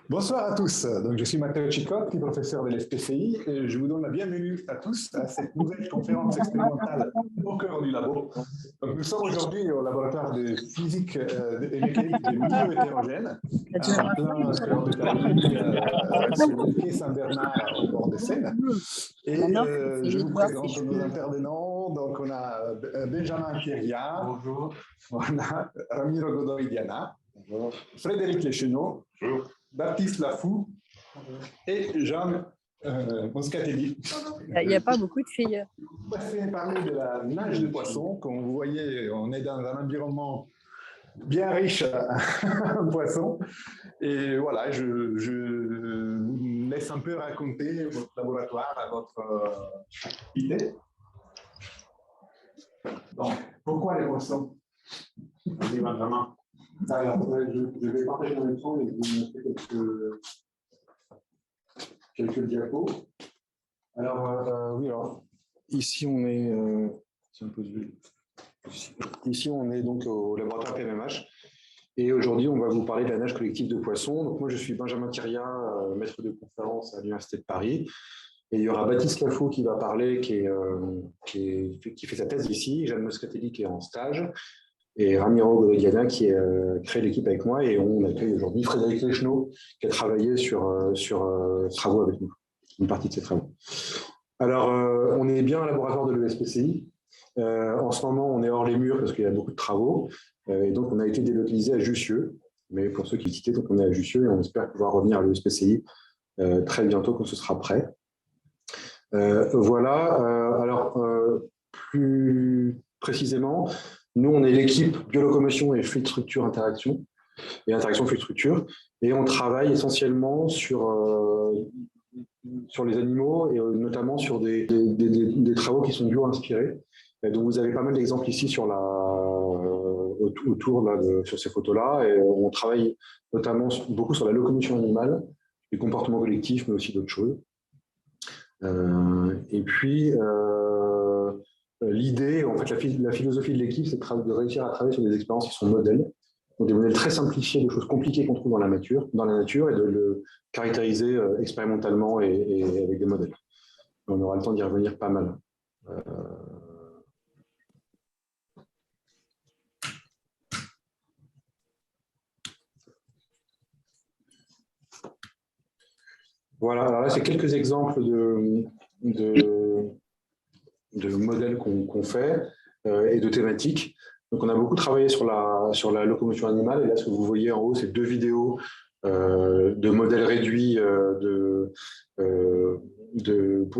Bonsoir à tous. Donc, je suis Matteo Cicotti, professeur de l'SPCI, et je vous donne la bienvenue à tous à cette nouvelle conférence expérimentale au cœur du labo. Donc, nous sommes aujourd'hui au laboratoire de physique et mécanique des milieux hétérogènes, en plein cœur de Paris, sur le quai Saint-Bernard au bord de Seine. Et je vous présente nos intervenants. Donc, on a Benjamin Pierria. Bonjour. On a Ramiro Godoy Diana. Bonjour. Frédéric Lecheneau. Bonjour. Baptiste Lafou et Jean Moscatelli. Il n'y a pas beaucoup de filles. On va parler de la nage de poissons. Comme vous voyez, on est dans un environnement bien riche en poissons. Et voilà, je vous laisse un peu raconter votre laboratoire, votre idée. Donc, pourquoi les poissons? Vas-y, Benjamin. Alors, je vais partager mon écran et vous montrer quelques diapos. Alors, oui, alors, ici on est, ici on est donc au laboratoire PMMH et aujourd'hui on va vous parler de la nage collective de poissons. Donc moi je suis Benjamin Thierria, maître de conférence à l'Université de Paris. Et il y aura Baptiste Lafou qui va parler, qui fait sa thèse ici, Jeanne Moscatelli qui est en stage, et Ramiro Godoy Diana qui crée l'équipe avec moi, et on accueille aujourd'hui Frédéric Lecheneau qui a travaillé sur travaux avec nous, une partie de ses travaux. Alors, on est bien au laboratoire de l'ESPCI. En ce moment, on est hors les murs parce qu'il y a beaucoup de travaux, et donc on a été délocalisé à Jussieu. Mais pour ceux qui hésitaient, donc on est à Jussieu et on espère pouvoir revenir à l'ESPCI très bientôt quand ce sera prêt. Voilà. Alors, plus précisément, nous, on est l'équipe biolocomotion et fluide structure interaction, et interaction fluide structure, et on travaille essentiellement sur les animaux, et notamment sur des travaux qui sont bio-inspirés. Donc, vous avez pas mal d'exemples ici sur autour là, sur ces photos-là, et on travaille notamment beaucoup sur la locomotion animale, les comportements collectifs, mais aussi d'autres choses. Et puis, l'idée, en fait, la philosophie de l'équipe, c'est de réussir à travailler sur des expériences qui sont modèles, donc des modèles très simplifiés de choses compliquées qu'on trouve dans la nature, et de le caractériser expérimentalement et avec des modèles. On aura le temps d'y revenir pas mal. Voilà, alors là, c'est quelques exemples de modèles qu'on fait et de thématiques. Donc, on a beaucoup travaillé sur la locomotion animale. Et là, ce que vous voyez en haut, c'est 2 vidéos de modèles réduits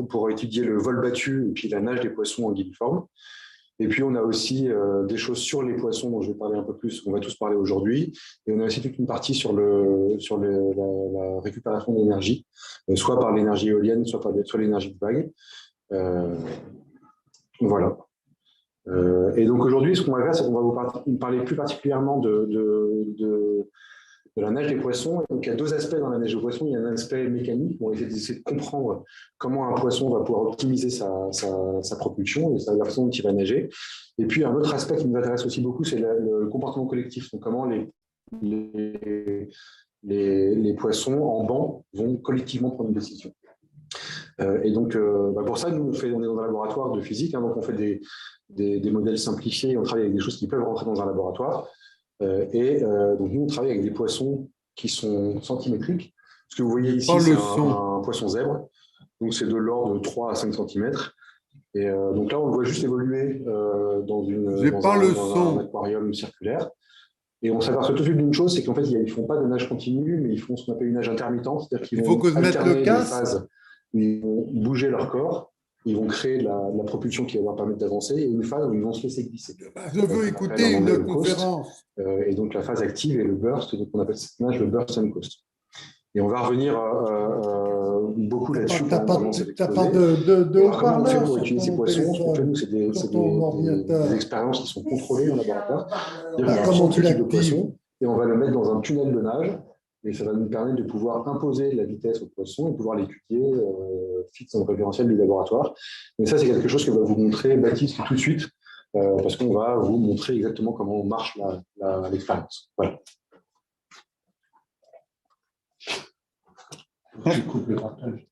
pour étudier le vol battu et puis la nage des poissons en guiliforme. Et puis, on a aussi des choses sur les poissons dont je vais parler un peu plus, on va tous parler aujourd'hui. Et on a aussi toute une partie sur la récupération d'énergie, soit par l'énergie éolienne, soit l'énergie de vague. Voilà. Et donc aujourd'hui, ce qu'on va faire, c'est qu'on va vous parler plus particulièrement de la nage des poissons. Donc, il y a 2 aspects dans la nage des poissons. Il y a un aspect mécanique, on va essayer de comprendre comment un poisson va pouvoir optimiser sa propulsion et la façon dont il va nager. Et puis un autre aspect qui nous intéresse aussi beaucoup, c'est le comportement collectif. Donc comment les poissons en banc vont collectivement prendre une décision. Et donc, pour ça, nous, on est dans un laboratoire de physique, hein, donc on fait des modèles simplifiés, on travaille avec des choses qui peuvent rentrer dans un laboratoire. Donc, nous, on travaille avec des poissons qui sont centimétriques. Ce que vous voyez ici, c'est un poisson zèbre. Donc, c'est de l'ordre de 3 à 5 cm. Et donc là, on le voit juste évoluer dans un aquarium circulaire. Et on s'aperçoit tout de suite d'une chose, c'est qu'en fait, ils ne font pas de nage continue, mais ils font ce qu'on appelle une nage intermittente. C'est-à-dire qu'ils vont alterner des phases où ils vont bouger leur corps, ils vont créer de la propulsion qui va leur permettre d'avancer, et une phase où ils vont se laisser glisser. Je veux écouter une conférence. Et donc la phase active et le burst, donc on appelle cette nage le burst and coast. Et on va revenir beaucoup là-dessus. Tu n'as pas de comment on fait pour utiliser ces poissons? Ce qu'on fait, nous, c'est des expériences qui sont contrôlées en laboratoire. On va prendre ce type de poisson et on va le mettre dans un tunnel de nage. Et ça va nous permettre de pouvoir imposer la vitesse aux poissons et pouvoir l'étudier fixe dans le référentiel du laboratoire. Mais ça, c'est quelque chose que va vous montrer Baptiste tout de suite, parce qu'on va vous montrer exactement comment marche l'expérience. Voilà. Je coupe le partage.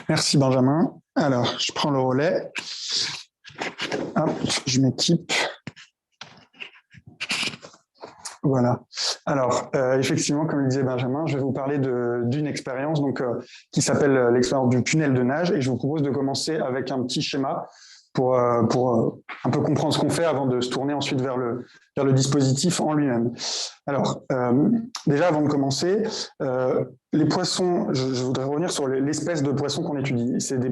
Merci Benjamin. Alors, je prends le relais. Hop, je m'équipe. Voilà. Alors, effectivement, comme le disait Benjamin, je vais vous parler d'une expérience qui s'appelle l'expérience du tunnel de nage, et je vous propose de commencer avec un petit schéma pour un peu comprendre ce qu'on fait avant de se tourner ensuite vers le dispositif en lui-même. Alors, déjà, avant de commencer, les poissons, je voudrais revenir sur l'espèce de poisson qu'on étudie. C'est des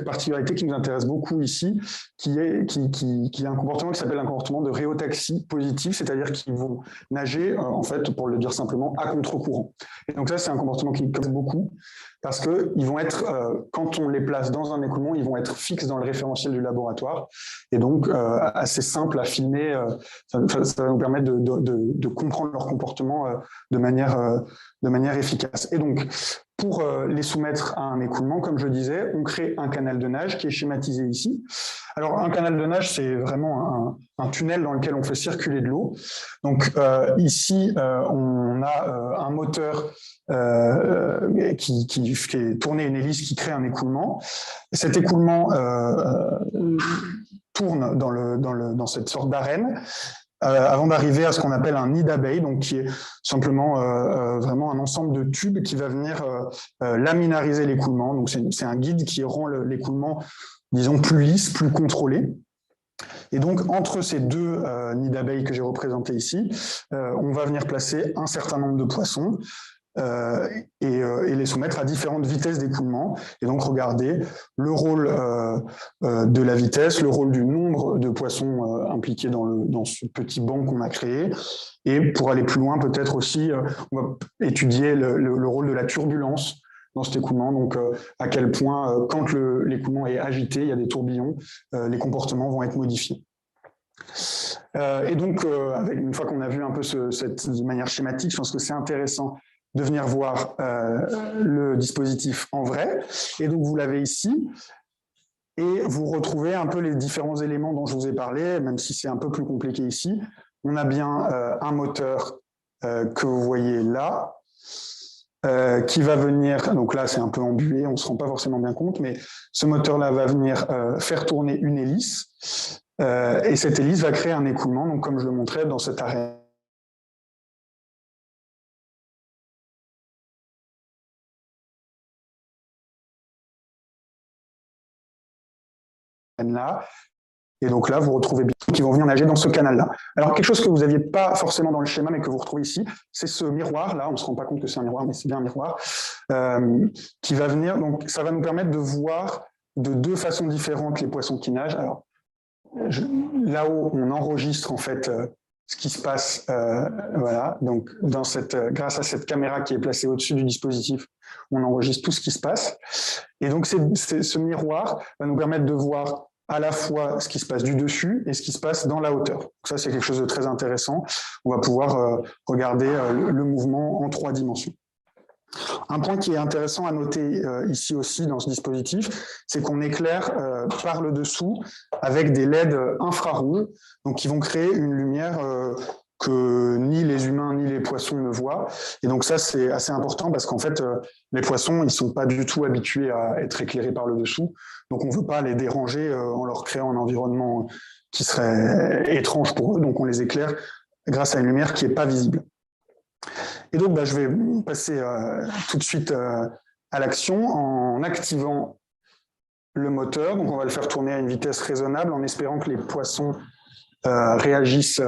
particularités qui nous intéressent beaucoup ici, qui a un comportement qui s'appelle un comportement de rhéotaxie positive, c'est-à-dire qu'ils vont nager, en fait, pour le dire simplement, à contre-courant. Et donc ça, c'est un comportement qui nous intéresse beaucoup, parce qu'ils vont être, quand on les place dans un écoulement, ils vont être fixes dans le référentiel du laboratoire, et donc assez simple à filmer. Ça va nous permettre de comprendre leur comportement de manière efficace. Et donc, pour les soumettre à un écoulement, comme je disais, on crée un canal de nage qui est schématisé ici. Alors, un canal de nage, c'est vraiment un tunnel dans lequel on fait circuler de l'eau. Donc, ici, on a un moteur qui fait tourner une hélice qui crée un écoulement. Cet écoulement tourne dans cette sorte d'arène avant d'arriver à ce qu'on appelle un nid d'abeille, donc qui est simplement vraiment un ensemble de tubes qui va venir laminariser l'écoulement. Donc c'est un guide qui rend l'écoulement, disons, plus lisse, plus contrôlé. Et donc, entre ces deux nids d'abeilles que j'ai représentés ici, on va venir placer un certain nombre de poissons et les soumettre à différentes vitesses d'écoulement. Et donc, regarder le rôle de la vitesse, le rôle du nombre de poissons impliqués dans ce petit banc qu'on a créé. Et pour aller plus loin, peut-être aussi, on va étudier le rôle de la turbulence dans cet écoulement, donc à quel point, quand l'écoulement est agité, il y a des tourbillons, les comportements vont être modifiés. Et donc, une fois qu'on a vu un peu de manière schématique, je pense que c'est intéressant de venir voir le dispositif en vrai. Et donc, vous l'avez ici. Et vous retrouvez un peu les différents éléments dont je vous ai parlé, même si c'est un peu plus compliqué ici. On a bien un moteur que vous voyez là, qui va venir, donc là c'est un peu embué, on ne se rend pas forcément bien compte, mais ce moteur-là va venir faire tourner une hélice, et cette hélice va créer un écoulement, donc comme je le montrais dans cette arène. Là. Et donc là, vous retrouvez bien qui vont venir nager dans ce canal-là. Alors, quelque chose que vous n'aviez pas forcément dans le schéma, mais que vous retrouvez ici, c'est ce miroir-là. On ne se rend pas compte que c'est un miroir, mais c'est bien un miroir, qui va venir. Donc, ça va nous permettre de voir de deux façons différentes les poissons qui nagent. Alors, là-haut, on enregistre en fait ce qui se passe. Voilà. Donc, grâce à cette caméra qui est placée au-dessus du dispositif, on enregistre tout ce qui se passe. Et donc, ce miroir va nous permettre de voir à la fois ce qui se passe du dessus et ce qui se passe dans la hauteur. Donc ça, c'est quelque chose de très intéressant. On va pouvoir regarder le mouvement en 3 dimensions. Un point qui est intéressant à noter ici aussi dans ce dispositif, c'est qu'on éclaire par le dessous avec des LED infrarouges, donc qui vont créer une lumière que ni les humains ni les poissons ne voient. Et donc ça, c'est assez important parce qu'en fait, les poissons, ils ne sont pas du tout habitués à être éclairés par le dessous. Donc on ne veut pas les déranger en leur créant un environnement qui serait étrange pour eux. Donc on les éclaire grâce à une lumière qui n'est pas visible. Et donc je vais passer tout de suite à l'action en activant le moteur. Donc on va le faire tourner à une vitesse raisonnable en espérant que les poissons réagissent.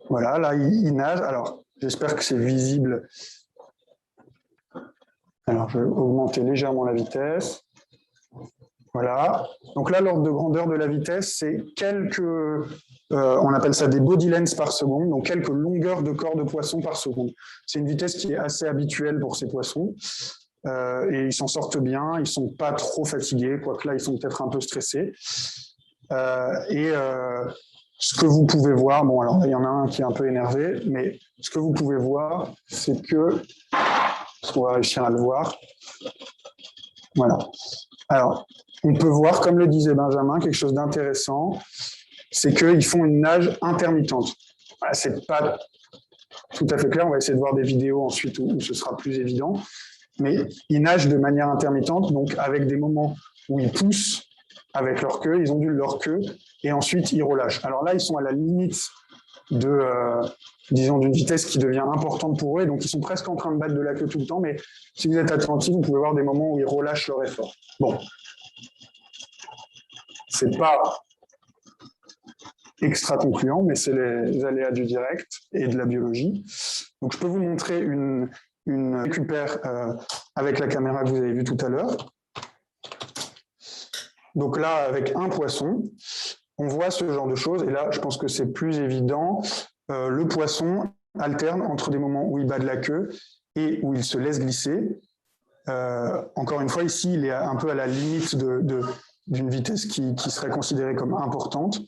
Voilà, là, il nage. Alors, j'espère que c'est visible. Alors, je vais augmenter légèrement la vitesse. Voilà. Donc là, l'ordre de grandeur de la vitesse, c'est quelques... on appelle ça des body lengths par seconde, donc quelques longueurs de corps de poisson par seconde. C'est une vitesse qui est assez habituelle pour ces poissons. Et ils s'en sortent bien, ils ne sont pas trop fatigués, quoique là, ils sont peut-être un peu stressés. Ce que vous pouvez voir, bon alors il y en a un qui est un peu énervé, mais ce que vous pouvez voir, c'est que, on va réussir à le voir, voilà. Alors, on peut voir, comme le disait Benjamin, quelque chose d'intéressant, c'est qu'ils font une nage intermittente. Voilà, c'est pas tout à fait clair, on va essayer de voir des vidéos ensuite où ce sera plus évident, mais ils nagent de manière intermittente, donc avec des moments où ils poussent avec leur queue, ils ondulent leur queue, et ensuite ils relâchent. Alors là, ils sont à la limite disons, d'une vitesse qui devient importante pour eux, donc ils sont presque en train de battre de la queue tout le temps, mais si vous êtes attentif, vous pouvez voir des moments où ils relâchent leur effort. Bon, c'est pas extra concluant, mais c'est les aléas du direct et de la biologie. Donc je peux vous montrer une récupère avec la caméra que vous avez vue tout à l'heure. Donc là, avec un poisson, on voit ce genre de choses, et là, je pense que c'est plus évident. Le poisson alterne entre des moments où il bat de la queue et où il se laisse glisser. Encore une fois, ici, il est un peu à la limite d'une vitesse qui serait considérée comme importante,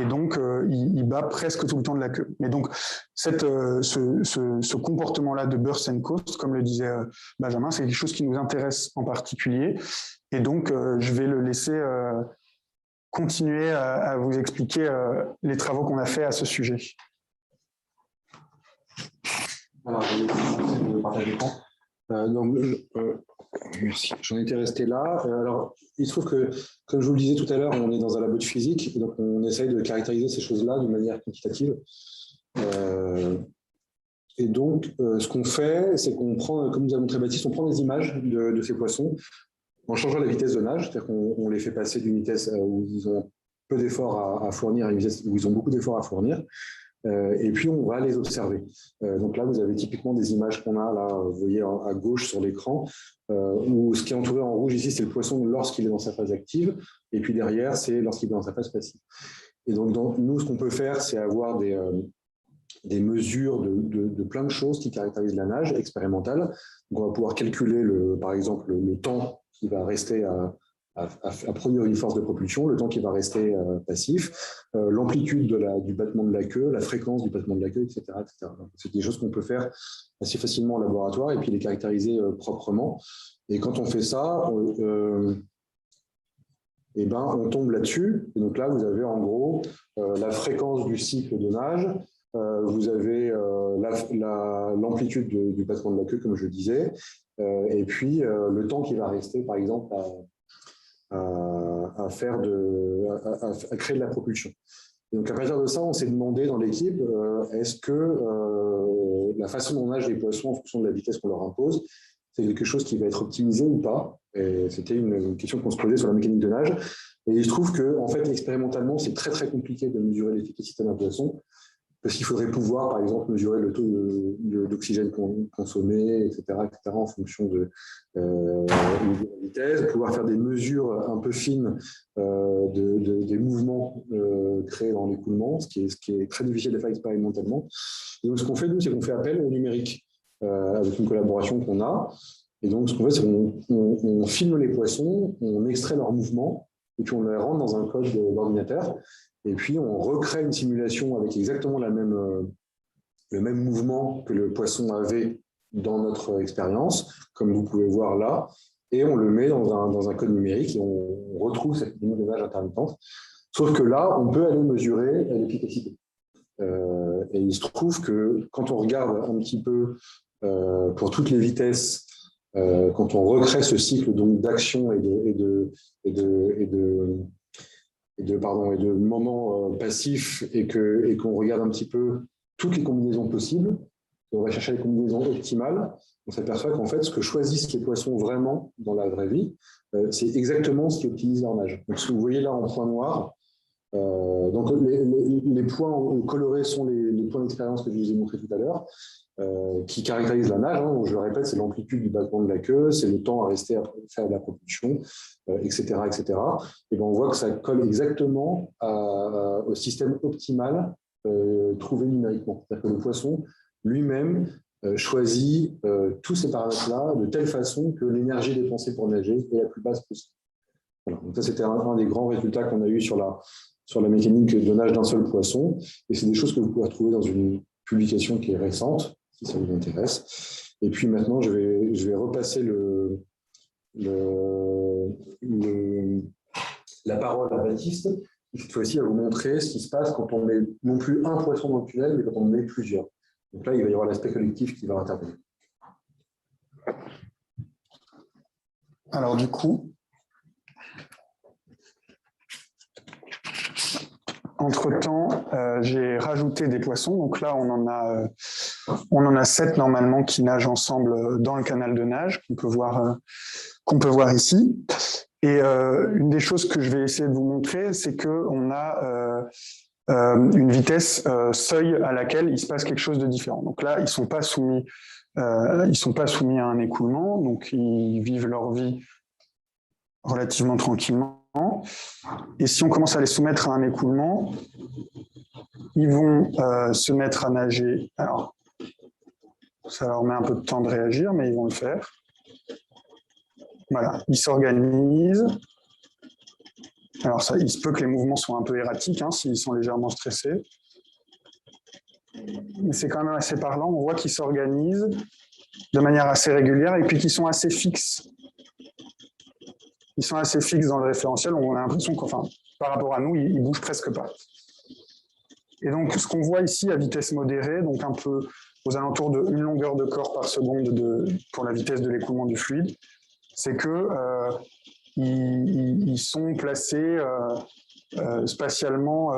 et donc il bat presque tout le temps de la queue. Mais donc, ce comportement-là de burst and coast, comme le disait Benjamin, c'est quelque chose qui nous intéresse en particulier, et donc je vais le laisser continuer à vous expliquer les travaux qu'on a fait à ce sujet. Alors, je vais partager l'écran. Merci. J'en étais resté là. Alors, il se trouve que, comme je vous le disais tout à l'heure, on est dans un labo de physique, et donc on essaye de caractériser ces choses-là de manière quantitative. Et donc, ce qu'on fait, c'est qu'on prend, comme nous a montré Baptiste, on prend des images de ces poissons en changeant la vitesse de nage, c'est-à-dire qu'on les fait passer d'une vitesse où ils ont peu d'efforts à fournir à une vitesse où ils ont beaucoup d'efforts à fournir. Et puis, on va les observer. Donc là, vous avez typiquement des images qu'on a, là, vous voyez à gauche sur l'écran, où ce qui est entouré en rouge ici, c'est le poisson lorsqu'il est dans sa phase active, et puis derrière, c'est lorsqu'il est dans sa phase passive. Et donc, nous, ce qu'on peut faire, c'est avoir des mesures de plein de choses qui caractérisent la nage expérimentale. Donc, on va pouvoir calculer, par exemple, le temps qui va rester à produire une force de propulsion, le temps qui va rester passif, l'amplitude du battement de la queue, la fréquence du battement de la queue, etc. etc. C'est des choses qu'on peut faire assez facilement en laboratoire et puis les caractériser proprement. Et quand on fait ça, on tombe là-dessus. Et donc là, vous avez en gros la fréquence du cycle de nage, vous avez l'amplitude du battement de la queue, comme je disais, et puis le temps qui va rester, par exemple, à créer de la propulsion. Et donc à partir de ça, on s'est demandé dans l'équipe, est-ce que la façon dont nagent les poissons en fonction de la vitesse qu'on leur impose, c'est quelque chose qui va être optimisé ou pas? Et c'était une question qu'on se posait sur la mécanique de nage. Et il se trouve que, en fait, expérimentalement, c'est très très compliqué de mesurer l'efficacité d'un poisson, parce qu'il faudrait pouvoir, par exemple, mesurer le taux d'oxygène consommé, etc., en fonction de la vitesse, pouvoir faire des mesures un peu fines des mouvements créés dans l'écoulement, ce qui est très difficile de faire expérimentalement. Et donc, ce qu'on fait, nous, c'est qu'on fait appel au numérique, avec une collaboration qu'on a. Et donc, ce qu'on fait, c'est qu'on filme les poissons, on extrait leurs mouvements, et puis on les rentre dans un code d'ordinateur. Et puis, on recrée une simulation avec exactement le même mouvement que le poisson avait dans notre expérience, comme vous pouvez voir là, et on le met dans un code numérique et on retrouve cette limite de nage intermittente. Sauf que là, on peut aller mesurer l'efficacité. Et il se trouve que quand on regarde un petit peu pour toutes les vitesses, quand on recrée ce cycle d'action et de moments passifs et qu'on regarde un petit peu toutes les combinaisons possibles, on va chercher les combinaisons optimales, on s'aperçoit qu'en fait, ce que choisissent les poissons vraiment dans la vraie vie, c'est exactement ce qui optimise leur nage. Donc, ce que vous voyez là en point noir, donc les points colorés sont les points d'expérience que je vous ai montrés tout à l'heure, qui caractérisent la nage. Je le répète, c'est l'amplitude du battement de la queue, c'est le temps à rester à faire de la propulsion, etc., etc. Et on voit que ça colle exactement au système optimal trouvé numériquement. C'est-à-dire que le poisson lui-même choisit tous ces paramètres-là de telle façon que l'énergie dépensée pour nager est la plus basse possible. Voilà. Donc ça, c'était un des grands résultats qu'on a eu sur la mécanique de nage d'un seul poisson. Et c'est des choses que vous pouvez retrouver dans une publication qui est récente, si ça vous intéresse. Et puis maintenant, je vais repasser la parole à Baptiste, qui cette fois-ci va vous montrer ce qui se passe quand on met non plus un poisson dans le tunnel, mais quand on en met plusieurs. Donc là, il va y avoir l'aspect collectif qui va intervenir. Alors du coup, entre-temps, j'ai rajouté des poissons. Donc là, on en a 7 normalement qui nagent ensemble dans le canal de nage qu'on peut voir ici. Et une des choses que je vais essayer de vous montrer, c'est qu'on a une vitesse seuil à laquelle il se passe quelque chose de différent. Donc là, ils ne sont pas soumis à un écoulement, donc ils vivent leur vie relativement tranquillement. Et si on commence à les soumettre à un écoulement, ils vont se mettre à nager. Alors, ça leur met un peu de temps de réagir, mais ils vont le faire. Voilà, ils s'organisent. Alors, il se peut que les mouvements soient un peu erratiques, s'ils sont légèrement stressés. Mais c'est quand même assez parlant. On voit qu'ils s'organisent de manière assez régulière et puis qu'ils sont assez fixes. Ils sont assez fixes dans le référentiel. On a l'impression qu'enfin, par rapport à nous, ils ne bougent presque pas. Et donc, ce qu'on voit ici à vitesse modérée, donc un peu aux alentours de 1 longueur de corps par seconde pour la vitesse de l'écoulement du fluide, c'est que ils sont placés spatialement,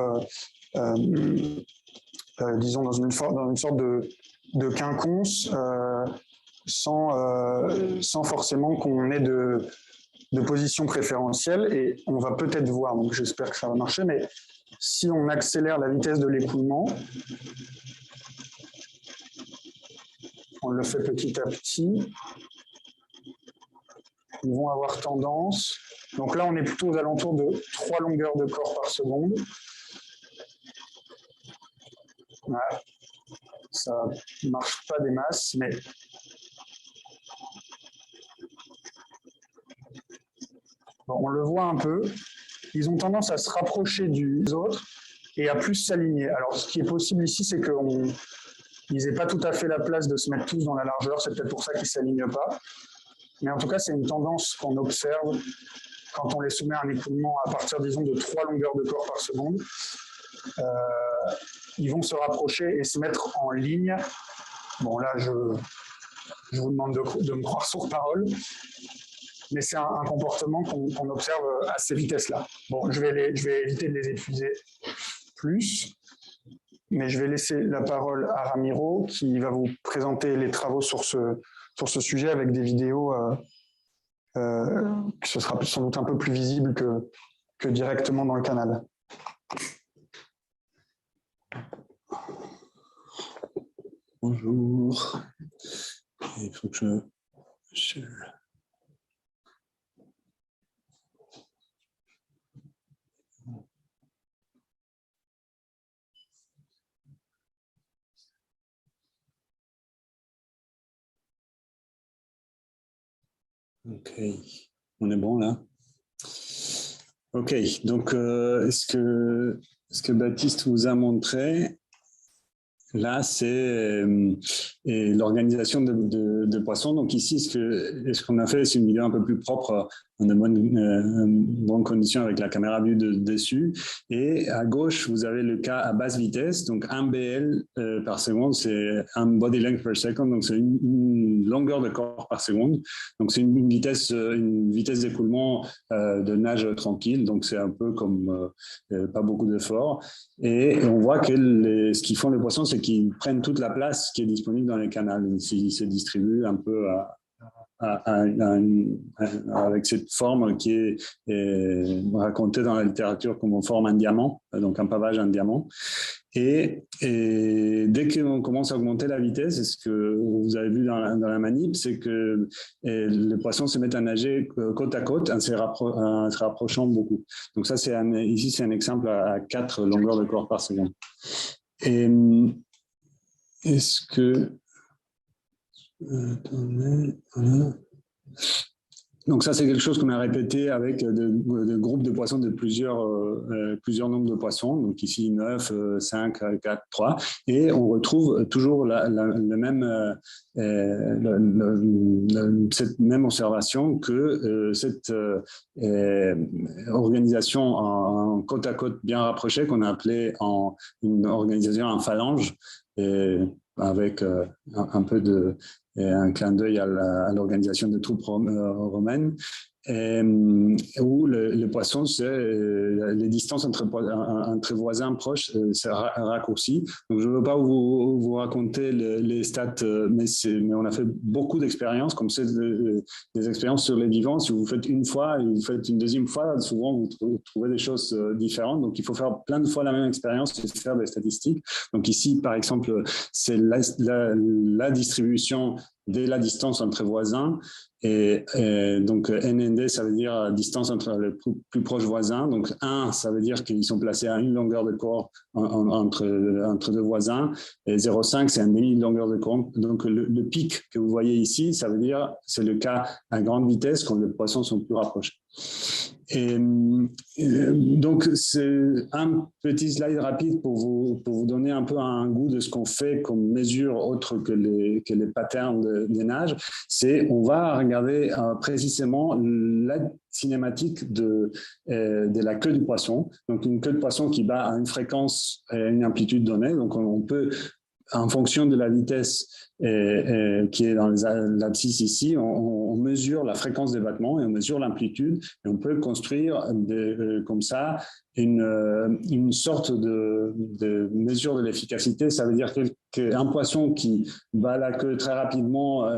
disons, dans une sorte de quinconce, sans forcément qu'on ait de position préférentielle. Et on va peut-être voir, donc j'espère que ça va marcher, mais si on accélère la vitesse de l'écoulement, on le fait petit à petit, ils vont avoir tendance. Donc là, on est plutôt aux alentours de 3 longueurs de corps par seconde. Voilà. Ça ne marche pas des masses, mais bon, on le voit un peu. Ils ont tendance à se rapprocher des autres et à plus s'aligner. Alors, ce qui est possible ici, c'est qu'ils n'aient pas tout à fait la place de se mettre tous dans la largeur. C'est peut-être pour ça qu'ils ne s'alignent pas. Mais en tout cas, c'est une tendance qu'on observe quand on les soumet à un écoulement à partir, disons, de 3 longueurs de corps par seconde. Ils vont se rapprocher et se mettre en ligne. Bon, là, je vous demande de me croire sur parole, mais c'est un comportement qu'on observe à ces vitesses-là. Bon, je vais éviter de les épuiser plus, mais je vais laisser la parole à Ramiro qui va vous présenter les travaux sur ce sujet avec des vidéos que ce sera sans doute un peu plus visible que directement dans le canal. Bonjour. Il faut que je... Ok, on est bon là. Ok, donc est-ce que Baptiste vous a montré? Là, c'est l'organisation de poissons. Donc ici, ce qu'on a fait, c'est une vidéo un peu plus propre, en de bonnes conditions avec la caméra vue dessus. Et à gauche, vous avez le cas à basse vitesse, donc 1 BL par seconde, c'est un body length per second, donc c'est une longueur de corps par seconde. Donc c'est une vitesse d'écoulement de nage tranquille, donc c'est un peu comme pas beaucoup d'efforts. Et on voit que ce qu'ils font les poissons, c'est qu'ils prennent toute la place qui est disponible dans les canaux. Ils se distribuent un peu avec cette forme qui est racontée dans la littérature comme une forme en diamant, donc un pavage en diamant. Et dès qu'on commence à augmenter la vitesse, ce que vous avez vu dans la manip, c'est que les poissons se mettent à nager côte à côte en se rapprochant beaucoup. Donc ça, ici, c'est un exemple à 4 longueurs de corps par seconde. Et est-ce que... Attendez, voilà. Donc ça, c'est quelque chose qu'on a répété avec des groupes de poissons de plusieurs nombres de poissons. Donc ici, 9, 5, 4, 3. Et on retrouve toujours cette même observation que cette organisation en côte à côte bien rapprochée, qu'on a appelée une organisation en phalange, avec un peu un clin d'œil à l'organisation des troupes romaines. Où le poisson, les distances entre voisins proches c'est raccourci. Donc, je ne veux pas vous raconter les stats, mais on a fait beaucoup d'expériences, comme c'est des expériences sur les vivants. Si vous faites une fois et vous faites une deuxième fois, souvent vous trouvez des choses différentes. Donc, il faut faire plein de fois la même expérience et faire des statistiques. Donc, ici, par exemple, c'est la distribution de la distance entre voisins. Et donc, NND, ça veut dire distance entre les plus proches voisins. Donc, 1, ça veut dire qu'ils sont placés à une longueur de courbe entre deux voisins. Et 0,5, c'est un demi de longueur de courbe. Donc, le pic que vous voyez ici, ça veut dire, c'est le cas à grande vitesse quand les poissons sont plus rapprochés. Et donc, c'est un petit slide rapide pour vous donner un peu un goût de ce qu'on fait comme mesure autre que les patterns des nages. On va regarder précisément la cinématique de la queue du poisson. Donc, une queue de poisson qui bat à une fréquence et une amplitude donnée. Donc, on peut, en fonction de la vitesse qui est dans l'abscisse ici, on mesure la fréquence des battements et on mesure l'amplitude et on peut construire comme ça une sorte de mesure de l'efficacité. Ça veut dire qu'un poisson qui bat la queue très rapidement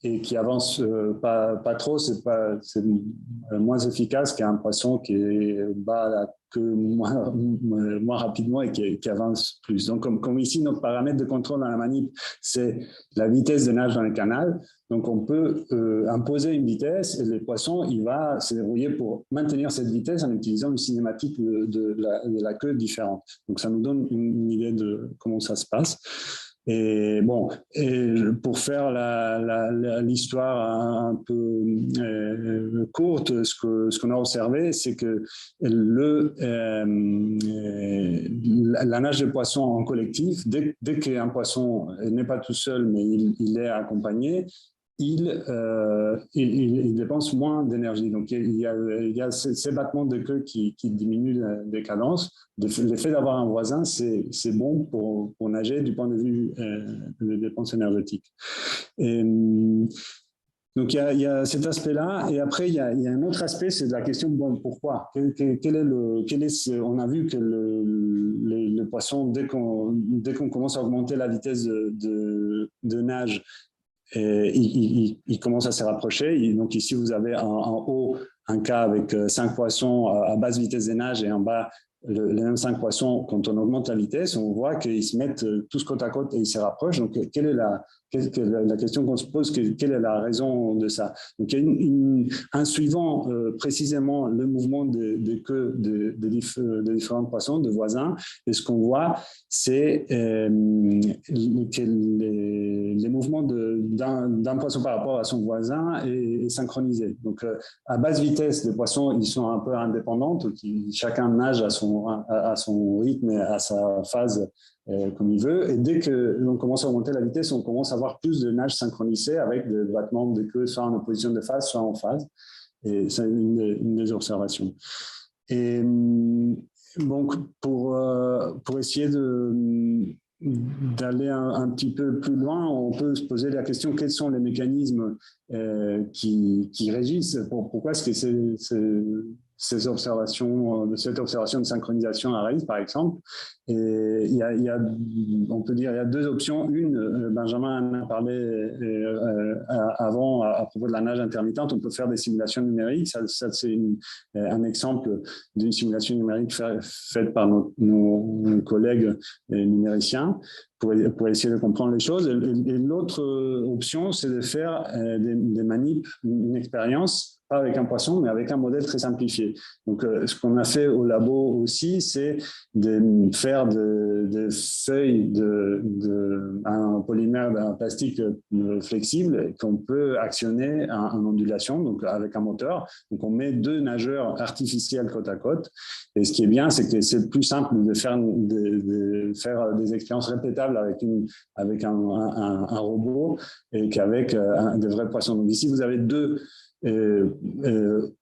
et qui avance pas trop, c'est moins efficace qu'un poisson qui bat la queue moins rapidement et qui avance plus. Donc, comme ici, notre paramètre de contrôle dans la manip, c'est la vitesse de nage dans le canal. Donc, on peut imposer une vitesse et le poisson, il va se débrouiller pour maintenir cette vitesse en utilisant une cinématique de la queue différente. Donc, ça nous donne une idée de comment ça se passe. Et bon, pour faire l'histoire un peu courte, ce qu'on a observé, c'est que la nage des poissons en collectif, dès qu'un poisson n'est pas tout seul, mais il est accompagné, il dépense moins d'énergie. Donc, il y a ces battements de queue qui diminuent des cadences. L'effet d'avoir un voisin, c'est bon pour nager du point de vue de dépenses énergétiques. Donc, il y a cet aspect-là. Et après, il y a un autre aspect, c'est la question de pourquoi. On a vu que le poisson, dès qu'on commence à augmenter la vitesse de nage, il commence à se rapprocher. Donc ici, vous avez en haut un cas avec 5 poissons à basse vitesse de nage et en bas, les mêmes 5 poissons. Quand on augmente la vitesse, on voit qu'ils se mettent tous côte à côte et ils se rapprochent. Donc, quelle est la question qu'on se pose, quelle est la raison de ça? Donc, il y a un suivant précisément le mouvement des queues de différents poissons, de voisins. Et ce qu'on voit, c'est que les mouvements d'un poisson par rapport à son voisin est synchronisé. Donc, à basse vitesse, les poissons, ils sont un peu indépendants. Chacun nage à son rythme et à sa phase comme il veut. Et dès qu'on commence à augmenter la vitesse, on commence à avoir plus de nage synchronisé avec des battements de queue, soit en opposition de phase, soit en phase. Et c'est une des observations. Et donc, pour essayer d'aller un petit peu plus loin, on peut se poser la question, quels sont les mécanismes qui régissent, pourquoi est-ce que cette observation de synchronisation arrive, par exemple. Et on peut dire il y a 2 options. Une, Benjamin en a parlé avant à propos de la nage intermittente. On peut faire des simulations numériques. Ça c'est un exemple d'une simulation numérique faite par nos collègues numériciens pour essayer de comprendre les choses. Et l'autre option, c'est de faire des manips, une expérience, pas avec un poisson, mais avec un modèle très simplifié. Donc, ce qu'on a fait au labo aussi, c'est de faire des feuilles un polymère, d'un plastique flexible qu'on peut actionner en ondulation, donc avec un moteur. Donc, on met 2 nageurs artificiels côte à côte. Et ce qui est bien, c'est que c'est plus simple de faire des expériences répétables avec un robot et qu'avec des vrais poissons. Donc, ici, vous avez deux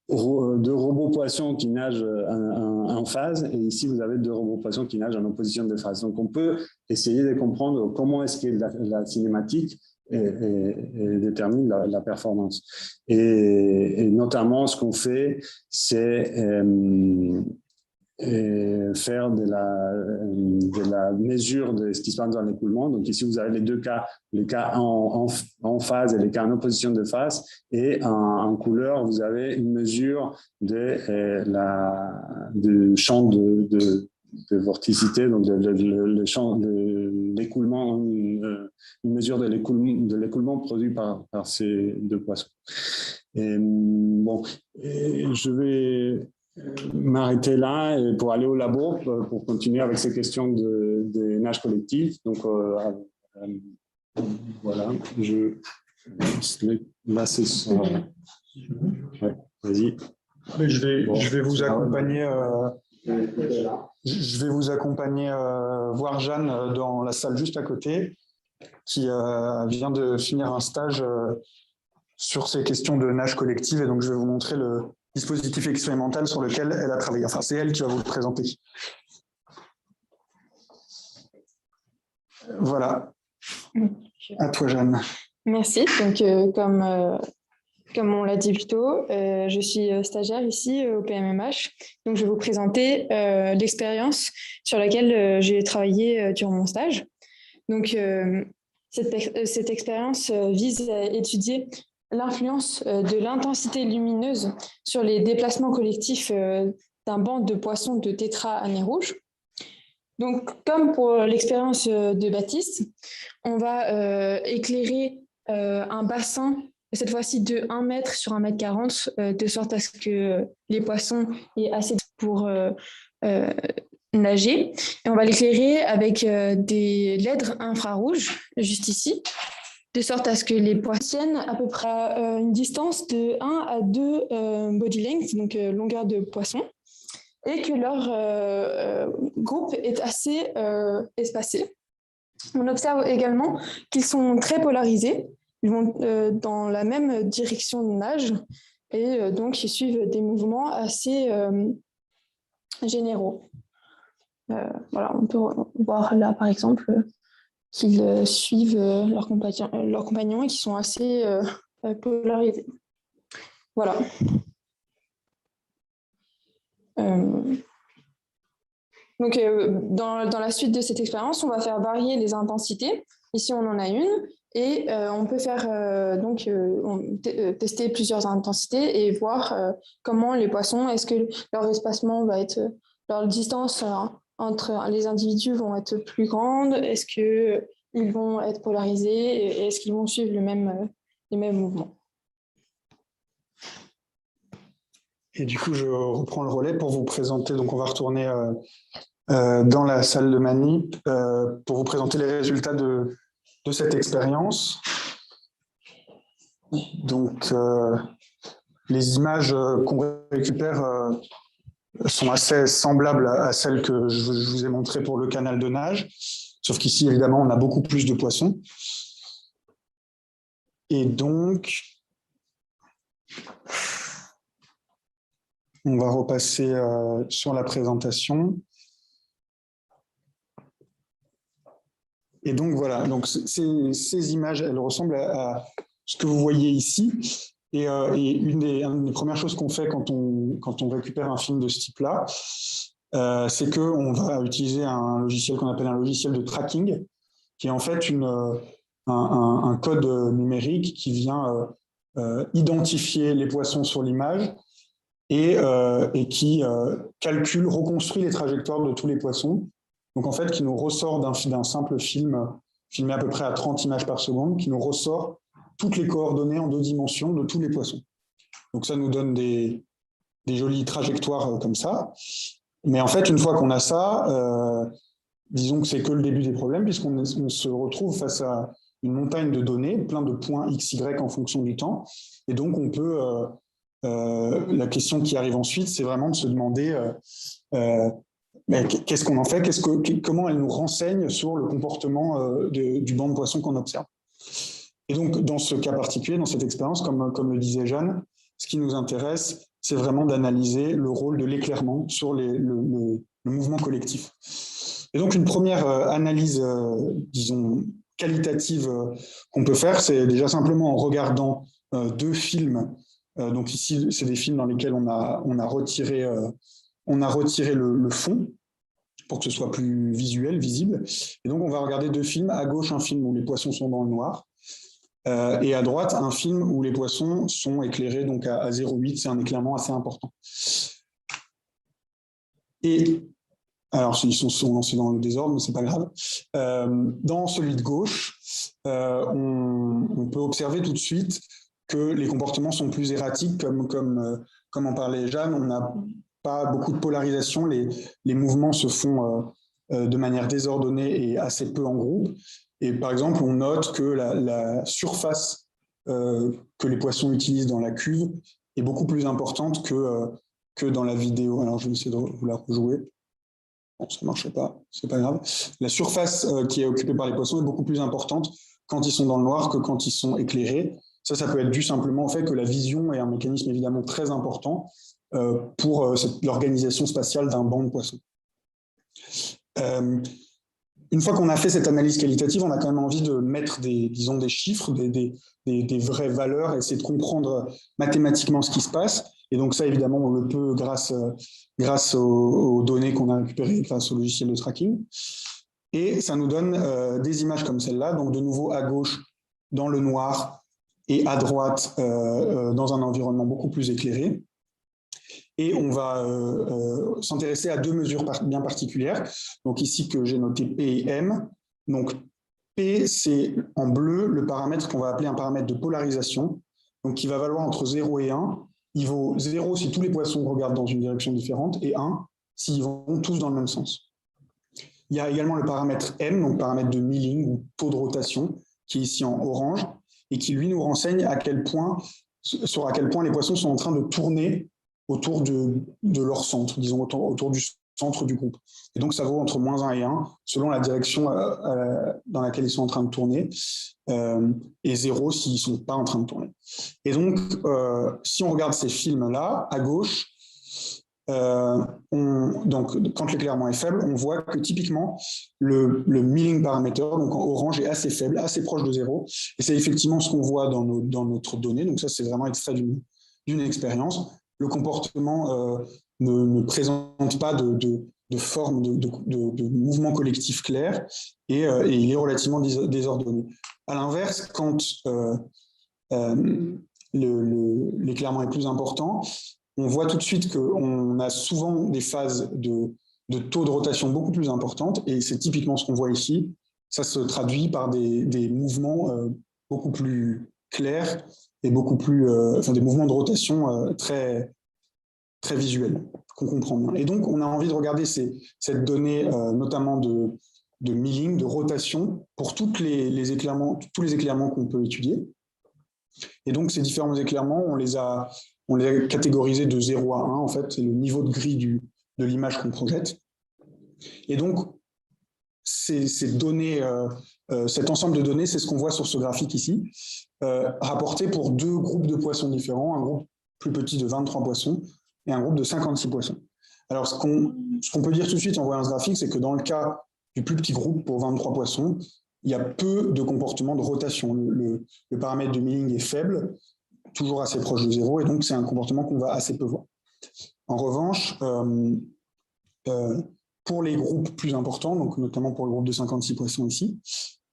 robots poissons qui nagent en phase, et ici vous avez 2 robots poissons qui nagent en opposition de phase. Donc on peut essayer de comprendre comment est-ce que la cinématique détermine la performance. Et notamment, ce qu'on fait, c'est faire de la mesure de ce qui se passe dans l'écoulement. Donc ici, vous avez les deux cas, les cas en phase et les cas en opposition de phase. Et en couleur, vous avez une mesure du champ de vorticité, donc le champ de l'écoulement, une mesure de l'écoulement produit par ces deux poissons. Et, bon, je vais m'arrêter là pour aller au labo pour continuer avec ces questions de nage collectif. Donc voilà, là c'est ça. Ouais, vas-y. Je vais vous accompagner. Je vais vous accompagner voir Jeanne dans la salle juste à côté, qui vient de finir un stage sur ces questions de nage collective, et donc je vais vous montrer le dispositif expérimental sur lequel elle a travaillé. Enfin, c'est elle qui va vous le présenter. Voilà. À toi, Jeanne. Merci. Donc, comme on l'a dit plus tôt, je suis stagiaire ici au PMMH. Donc, je vais vous présenter l'expérience sur laquelle j'ai travaillé durant mon stage. Donc, cette expérience vise à étudier l'influence de l'intensité lumineuse sur les déplacements collectifs d'un banc de poissons de tétra à nez rouge. Donc, comme pour l'expérience de Baptiste, on va éclairer un bassin, cette fois-ci de 1 mètre sur 1,40 m, de sorte à ce que les poissons aient assez pour nager. Et on va l'éclairer avec des LED infrarouges, juste ici, de sorte à ce que les poissons tiennent à peu près à une distance de 1 à 2 body lengths, donc longueur de poisson, et que leur groupe est assez espacé. On observe également qu'ils sont très polarisés, ils vont dans la même direction de nage, et donc ils suivent des mouvements assez généraux. Voilà, on peut voir là par exemple qu'ils suivent leurs compagnons et qui sont assez polarisés. Voilà. Donc, dans la suite de cette expérience, on va faire varier les intensités. Ici, on en a une. Et on peut faire tester plusieurs intensités et voir comment les poissons, est-ce que leur espacement va être, leur distance entre les individus vont être plus grandes, est-ce qu'ils vont être polarisés et est-ce qu'ils vont suivre les mêmes mouvements. Et du coup, je reprends le relais pour vous présenter. Donc, on va retourner dans la salle de manip pour vous présenter les résultats de cette expérience. Donc, les images qu'on récupère sont assez semblables à celles que je vous ai montrées pour le canal de nage, sauf qu'ici, évidemment, on a beaucoup plus de poissons. Et donc, on va repasser sur la présentation. Et donc, voilà, donc ces images, elles ressemblent à ce que vous voyez ici. Et une des premières choses qu'on fait quand on récupère un film de ce type-là, c'est qu'on va utiliser un logiciel qu'on appelle un logiciel de tracking, qui est en fait un code numérique qui vient identifier les poissons sur l'image et qui calcule, reconstruit les trajectoires de tous les poissons. Donc en fait, qui nous ressort d'un simple film filmé à peu près à 30 images par seconde, qui nous ressort toutes les coordonnées en 2 dimensions de tous les poissons. Donc ça nous donne des jolies trajectoires comme ça. Mais en fait, une fois qu'on a ça, disons que c'est que le début des problèmes, puisqu'on se retrouve face à une montagne de données, plein de points x, y en fonction du temps. Et donc on peut... la question qui arrive ensuite, c'est vraiment de se demander qu'est-ce qu'on en fait, comment elle nous renseigne sur le comportement du banc de poissons qu'on observe. Et donc, dans ce cas particulier, dans cette expérience, comme le disait Jeanne, ce qui nous intéresse, c'est vraiment d'analyser le rôle de l'éclairement sur le mouvement collectif. Et donc, une première analyse, disons, qualitative qu'on peut faire, c'est déjà simplement en regardant 2 films. Donc ici, c'est des films dans lesquels on a retiré le fond pour que ce soit plus visuel, visible. Et donc, on va regarder 2 films. À gauche, un film où les poissons sont dans le noir. Et à droite, un film où les poissons sont éclairés donc à 0,8. C'est un éclairement assez important. Et alors, ils sont lancés dans le désordre, mais ce n'est pas grave. Dans celui de gauche, on peut observer tout de suite que les comportements sont plus erratiques, comme en parlait Jeanne. On n'a pas beaucoup de polarisation. Les mouvements se font de manière désordonnée et assez peu en groupe. Et par exemple, on note que la surface que les poissons utilisent dans la cuve est beaucoup plus importante que dans la vidéo. Alors, je vais essayer de vous la rejouer. Bon, ça ne marche pas, c'est pas grave. La surface qui est occupée par les poissons est beaucoup plus importante quand ils sont dans le noir que quand ils sont éclairés. Ça peut être dû simplement au fait que la vision est un mécanisme évidemment très important pour l'organisation spatiale d'un banc de poissons. Une fois qu'on a fait cette analyse qualitative, on a quand même envie de mettre des chiffres, des vraies valeurs, essayer de comprendre mathématiquement ce qui se passe. Et donc ça, évidemment, on le peut grâce aux données qu'on a récupérées grâce au logiciel de tracking. Et ça nous donne des images comme celle-là, donc de nouveau à gauche dans le noir et à droite dans un environnement beaucoup plus éclairé. Et on va s'intéresser à 2 mesures bien particulières. Donc ici que j'ai noté P et M. Donc P, c'est en bleu le paramètre qu'on va appeler un paramètre de polarisation, donc qui va valoir entre 0 et 1. Il vaut 0 si tous les poissons regardent dans une direction différente et 1 s'ils vont tous dans le même sens. Il y a également le paramètre M, donc paramètre de milling ou taux de rotation, qui est ici en orange et qui lui nous renseigne sur à quel point les poissons sont en train de tourner autour de leur centre, disons autour du centre du groupe. Et donc, ça vaut entre -1 et 1, selon la direction dans laquelle ils sont en train de tourner, et 0 s'ils ne sont pas en train de tourner. Et donc, si on regarde ces films-là, à gauche, donc, quand l'éclairement est faible, on voit que typiquement, le milling parameter, donc en orange, est assez faible, assez proche de 0. Et c'est effectivement ce qu'on voit dans notre donnée. Donc ça, c'est vraiment extrait d'une expérience. Le comportement ne présente pas de forme de mouvement collectif clair et il est relativement désordonné. À l'inverse, quand l'éclairement est plus important, on voit tout de suite qu'on a souvent des phases de taux de rotation beaucoup plus importantes et c'est typiquement ce qu'on voit ici. Ça se traduit par des mouvements beaucoup plus clairs et beaucoup plus, des mouvements de rotation très, très visuels, qu'on comprend bien. Et donc, on a envie de regarder cette donnée, notamment de milling, de rotation, pour tous les éclairements qu'on peut étudier. Et donc, ces différents éclairements, on les a catégorisés de 0 à 1, en fait, c'est le niveau de gris de l'image qu'on projette. Et donc, ces données, cet ensemble de données, c'est ce qu'on voit sur ce graphique ici, rapporté pour 2 groupes de poissons différents, un groupe plus petit de 23 poissons et un groupe de 56 poissons. Alors, ce qu'on peut dire tout de suite en voyant ce graphique, c'est que dans le cas du plus petit groupe pour 23 poissons, il y a peu de comportement de rotation. Le paramètre de milling est faible, toujours assez proche de 0, et donc c'est un comportement qu'on va assez peu voir. En revanche, pour les groupes plus importants, donc notamment pour le groupe de 56 poissons ici,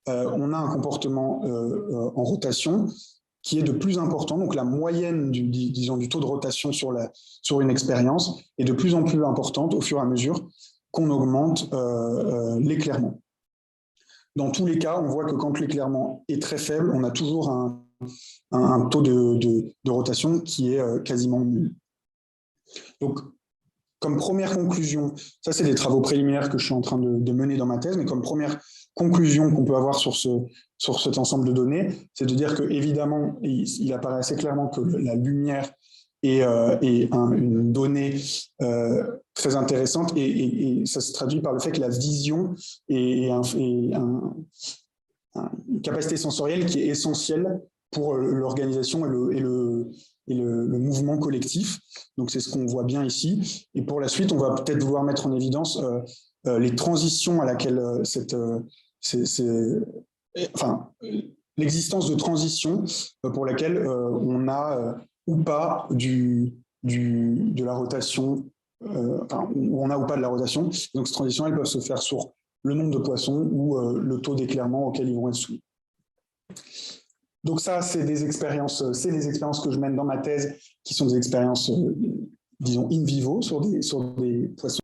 on a un comportement en rotation qui est de plus important. Donc la moyenne du taux de rotation sur une expérience est de plus en plus importante au fur et à mesure qu'on augmente l'éclairement. Dans tous les cas, on voit que quand l'éclairement est très faible, on a toujours un taux de rotation qui est quasiment nul. Donc, comme première conclusion, ça c'est des travaux préliminaires que je suis en train de mener dans ma thèse, mais comme première conclusion qu'on peut avoir sur cet ensemble de données, c'est de dire qu'évidemment, il apparaît assez clairement que la lumière est une donnée très intéressante et ça se traduit par le fait que la vision est une capacité sensorielle qui est essentielle pour l'organisation et le mouvement collectif. Donc, c'est ce qu'on voit bien ici. Et pour la suite, on va peut-être vouloir mettre en évidence les transitions à laquelle l'existence de transitions pour laquelle on a ou pas de la rotation, où on a ou pas de la rotation. Donc, ces transitions, elles peuvent se faire sur le nombre de poissons ou le taux d'éclairement auquel ils vont être soumis. Donc ça, c'est les expériences que je mène dans ma thèse, qui sont des expériences, disons, in vivo sur des poissons.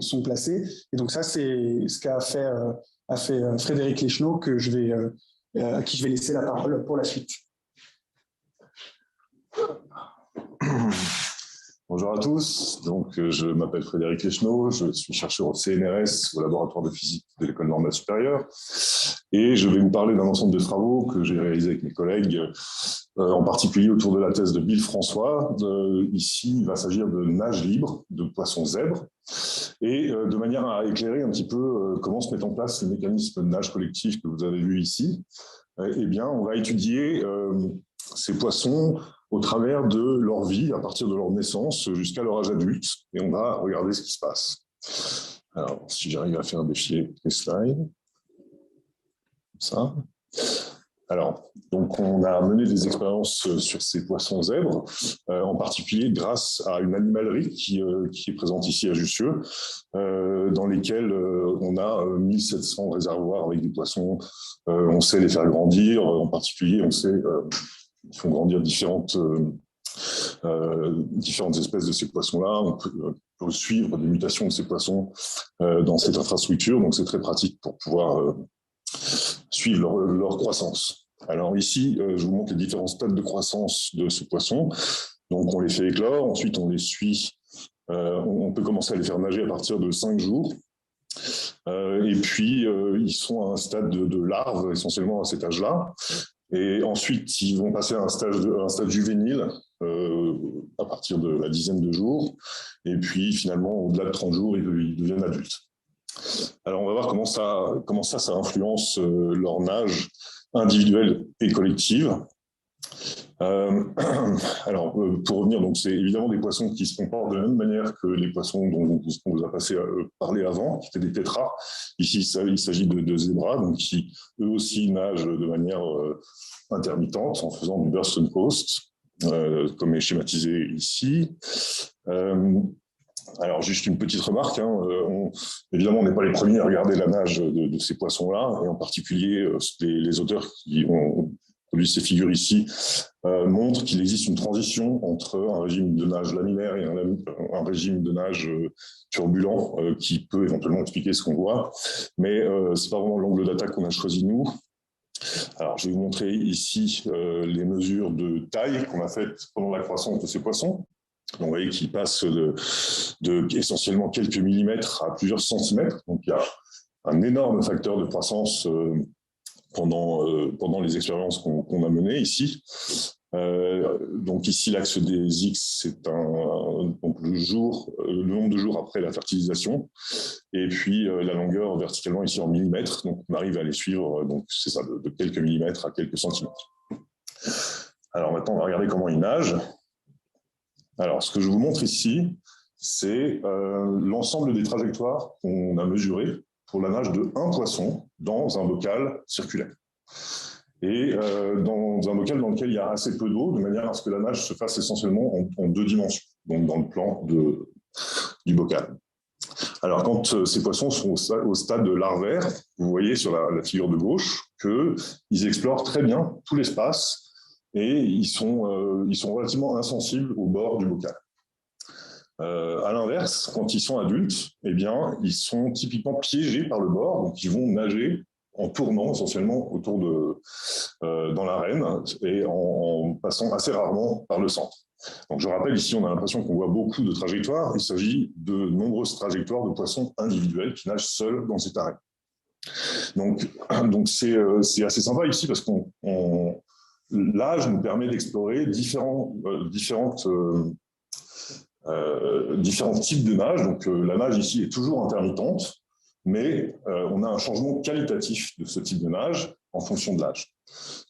Sont placés. Et donc ça, c'est ce qu'a fait, Frédéric Leschneau, à qui je vais laisser la parole pour la suite. Bonjour à tous, donc je m'appelle Frédéric Leschneau, je suis chercheur au CNRS, au laboratoire de physique de l'École normale supérieure, et je vais vous parler d'un ensemble de travaux que j'ai réalisés avec mes collègues, en particulier autour de la thèse de Bill François. Ici, il va s'agir de nage libre, de poissons zèbres, et de manière à éclairer un petit peu comment se met en place les mécanismes de nage collectif que vous avez vus ici, eh bien, on va étudier ces poissons au travers de leur vie, à partir de leur naissance jusqu'à leur âge adulte, et on va regarder ce qui se passe. Alors, si j'arrive à faire défiler les slides, comme ça. Alors, donc on a mené des expériences sur ces poissons zèbres, en particulier grâce à une animalerie qui est présente ici à Jussieu, dans lesquelles on a 1700 réservoirs avec des poissons. On sait les faire grandir, en particulier, on sait qu'ils font grandir différentes espèces de ces poissons-là. On peut suivre des mutations de ces poissons dans cette infrastructure, donc c'est très pratique pour pouvoir suivre leur croissance. Alors ici, je vous montre les différents stades de croissance de ce poisson. Donc on les fait éclore, ensuite on les suit, on peut commencer à les faire nager à partir de 5 jours. Et puis ils sont à un stade de larve, essentiellement à cet âge-là. Et ensuite, ils vont passer à un stade juvénile à partir de la dizaine de jours. Et puis, finalement, au-delà de 30 jours, ils deviennent adultes. Alors, on va voir comment ça influence leur nage individuelle et collective. Alors, pour revenir, donc c'est évidemment des poissons qui se comportent de la même manière que les poissons dont on vous a parlé avant, qui étaient des tétras. Ici, il s'agit de zébras, donc qui eux aussi nagent de manière intermittente en faisant du burst and coast, comme est schématisé ici. Alors, juste une petite remarque, évidemment, on n'est pas les premiers à regarder la nage de ces poissons-là, et en particulier les auteurs qui ont produit ces figures ici montrent qu'il existe une transition entre un régime de nage laminaire et un régime de nage turbulent qui peut éventuellement expliquer ce qu'on voit, mais ce n'est pas vraiment l'angle d'attaque qu'on a choisi nous. Alors, je vais vous montrer ici les mesures de taille qu'on a faites pendant la croissance de ces poissons. Donc, vous voyez qu'ils passent de essentiellement quelques millimètres à plusieurs centimètres. Donc, il y a un énorme facteur de croissance pendant les expériences qu'on a menées ici. Donc ici, l'axe des X, c'est donc le nombre de jours après la fertilisation, et puis la longueur verticalement ici en millimètres. Donc on arrive à les suivre, donc c'est ça, de quelques millimètres à quelques centimètres. Alors maintenant, on va regarder comment ils nagent. Alors, ce que je vous montre ici, c'est l'ensemble des trajectoires qu'on a mesurées pour la nage de un poisson dans un bocal circulaire. Et dans un bocal dans lequel il y a assez peu d'eau, de manière à ce que la nage se fasse essentiellement en 2 dimensions, donc dans le plan du bocal. Alors, quand ces poissons sont au stade larvaire, vous voyez sur la figure de gauche qu'ils explorent très bien tout l'espace et ils sont relativement insensibles au bord du bocal. À l'inverse, quand ils sont adultes, eh bien, ils sont typiquement piégés par le bord, donc ils vont nager en tournant essentiellement dans l'arène et en passant assez rarement par le centre. Donc je rappelle, ici on a l'impression qu'on voit beaucoup de trajectoires. Il s'agit de nombreuses trajectoires de poissons individuels qui nagent seuls dans cette arène. Donc c'est assez sympa ici parce que l'âge nous permet d'explorer différents types de nage. Donc la nage ici est toujours intermittente. mais on a un changement qualitatif de ce type de nage en fonction de l'âge.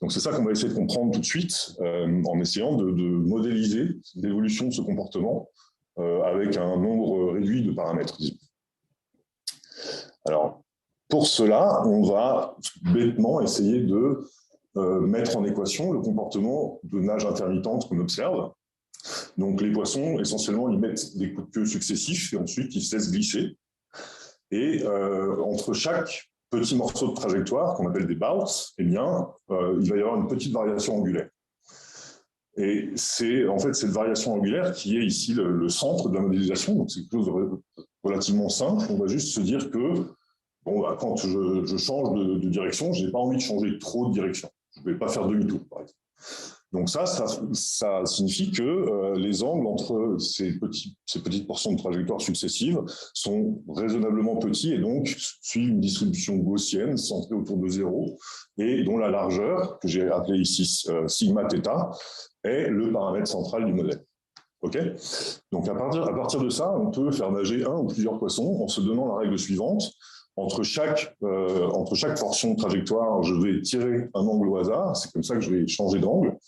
Donc c'est ça qu'on va essayer de comprendre tout de suite en essayant de modéliser l'évolution de ce comportement avec un nombre réduit de paramètres. Alors, pour cela, on va bêtement essayer de mettre en équation le comportement de nage intermittente qu'on observe. Donc les poissons, essentiellement, ils mettent des coups de queue successifs et ensuite ils se laissent glisser. Et entre chaque petit morceau de trajectoire, qu'on appelle des bouts, eh bien, il va y avoir une petite variation angulaire. Et c'est en fait cette variation angulaire qui est ici le centre de la modélisation. Donc c'est quelque chose de relativement simple. On va juste se dire que bon, bah, quand je change de direction, je n'ai pas envie de changer trop de direction. Je ne vais pas faire demi-tour, par exemple. Donc ça signifie que les angles entre ces petites portions de trajectoire successives sont raisonnablement petits et donc suivent une distribution gaussienne centrée autour de 0 et dont la largeur, que j'ai appelée ici sigma θ, est le paramètre central du modèle. Okay, donc à partir de ça, on peut faire nager un ou plusieurs poissons en se donnant la règle suivante. Entre chaque portion de trajectoire, je vais tirer un angle au hasard. C'est comme ça que je vais changer d'angle.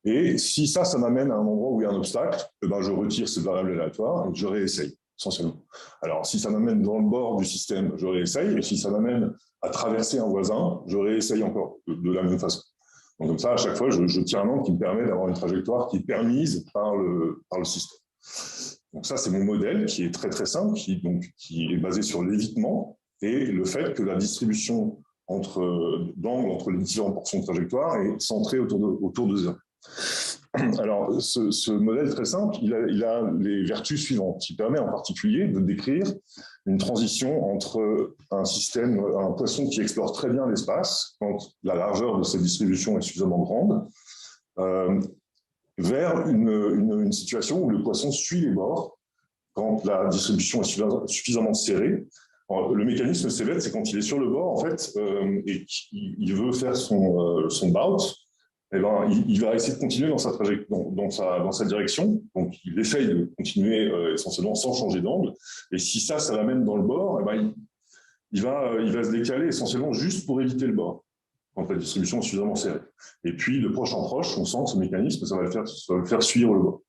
Et si ça m'amène à un endroit où il y a un obstacle, eh ben, je retire cette variable aléatoire et je réessaye, essentiellement. Alors, si ça m'amène dans le bord du système, je réessaye. Et si ça m'amène à traverser un voisin, je réessaye encore de la même façon. Donc, comme ça, à chaque fois, je tire un angle qui me permet d'avoir une trajectoire qui est permise par le système. Donc ça, c'est mon modèle qui est très, très simple, qui est basé sur l'évitement et le fait que la distribution d'angle entre les différentes portions de trajectoire est centrée autour de 0. Alors, ce modèle très simple, il a les vertus suivantes. Il permet en particulier de décrire une transition entre un poisson qui explore très bien l'espace, quand la largeur de cette distribution est suffisamment grande, vers une situation où le poisson suit les bords quand la distribution est suffisamment serrée. Le mécanisme c'est bête, c'est quand il est sur le bord en fait et qu'il veut faire son bout, eh ben, il va essayer de continuer dans sa direction. Donc il essaye de continuer essentiellement sans changer d'angle. Et si ça l'amène dans le bord, eh ben, il va se décaler essentiellement juste pour éviter le bord quand la distribution est suffisamment serrée. Et puis de proche en proche, on sent que ce mécanisme, ça va le faire suivre le bord.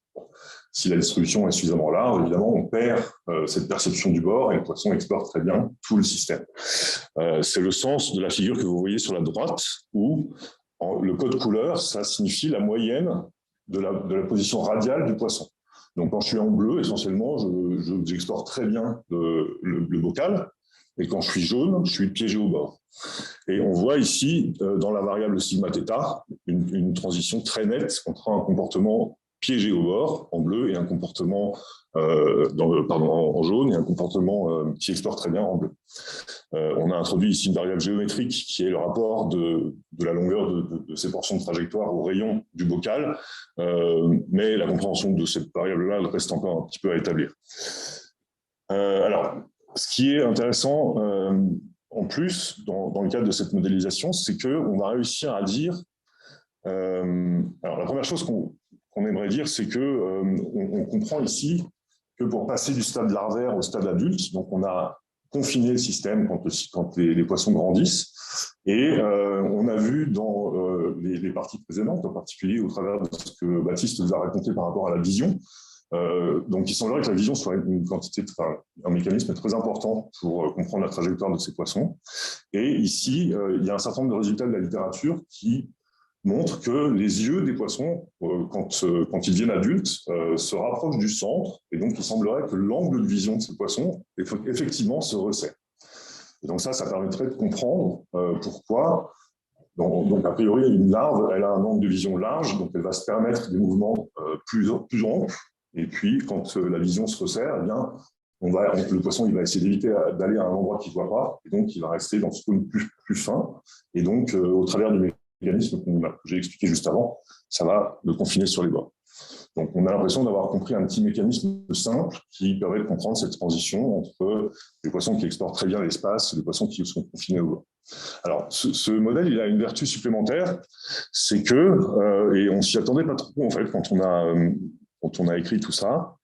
Si la distribution est suffisamment large, évidemment, on perd cette perception du bord et le poisson explore très bien tout le système. C'est le sens de la figure que vous voyez sur la droite, où le code couleur, ça signifie la moyenne de la position radiale du poisson. Donc, quand je suis en bleu, essentiellement, j'explore très bien le bocal, et quand je suis jaune, je suis piégé au bord. Et on voit ici, dans la variable sigma θ, une transition très nette entre un comportement piégé au bord en bleu et un comportement en jaune et un comportement qui explore très bien en bleu. On a introduit ici une variable géométrique qui est le rapport de la longueur de ces portions de trajectoire au rayon du bocal, mais la compréhension de cette variable-là reste encore un petit peu à établir. Alors, ce qui est intéressant en plus dans le cadre de cette modélisation, c'est qu'on va réussir à dire... alors, la première chose qu'on aimerait dire, c'est qu'on comprend ici que pour passer du stade larvaire au stade adulte, donc on a confiné le système quand les poissons grandissent, et on a vu dans les parties précédentes, en particulier au travers de ce que Baptiste vous a raconté par rapport à la vision, donc il semblerait que la vision soit un mécanisme très important pour comprendre la trajectoire de ces poissons. Et ici, il y a un certain nombre de résultats de la littérature qui montre que les yeux des poissons, quand ils deviennent adultes, se rapprochent du centre, et donc il semblerait que l'angle de vision de ces poissons, effectivement, se resserre. Et donc ça permettrait de comprendre pourquoi, donc a priori, une larve, elle a un angle de vision large, donc elle va se permettre des mouvements plus amples, et puis quand la vision se resserre, eh bien, le poisson il va essayer d'éviter d'aller à un endroit qu'il ne voit pas, et donc il va rester dans ce cône plus fin, et donc au travers du mécanisme que j'ai expliqué juste avant, ça va le confiner sur les bords. Donc on a l'impression d'avoir compris un petit mécanisme simple qui permet de comprendre cette transition entre les poissons qui explorent très bien l'espace et les poissons qui sont confinés au bord. Alors ce modèle, il a une vertu supplémentaire, c'est que, et on s'y attendait pas trop en fait quand on a écrit tout ça,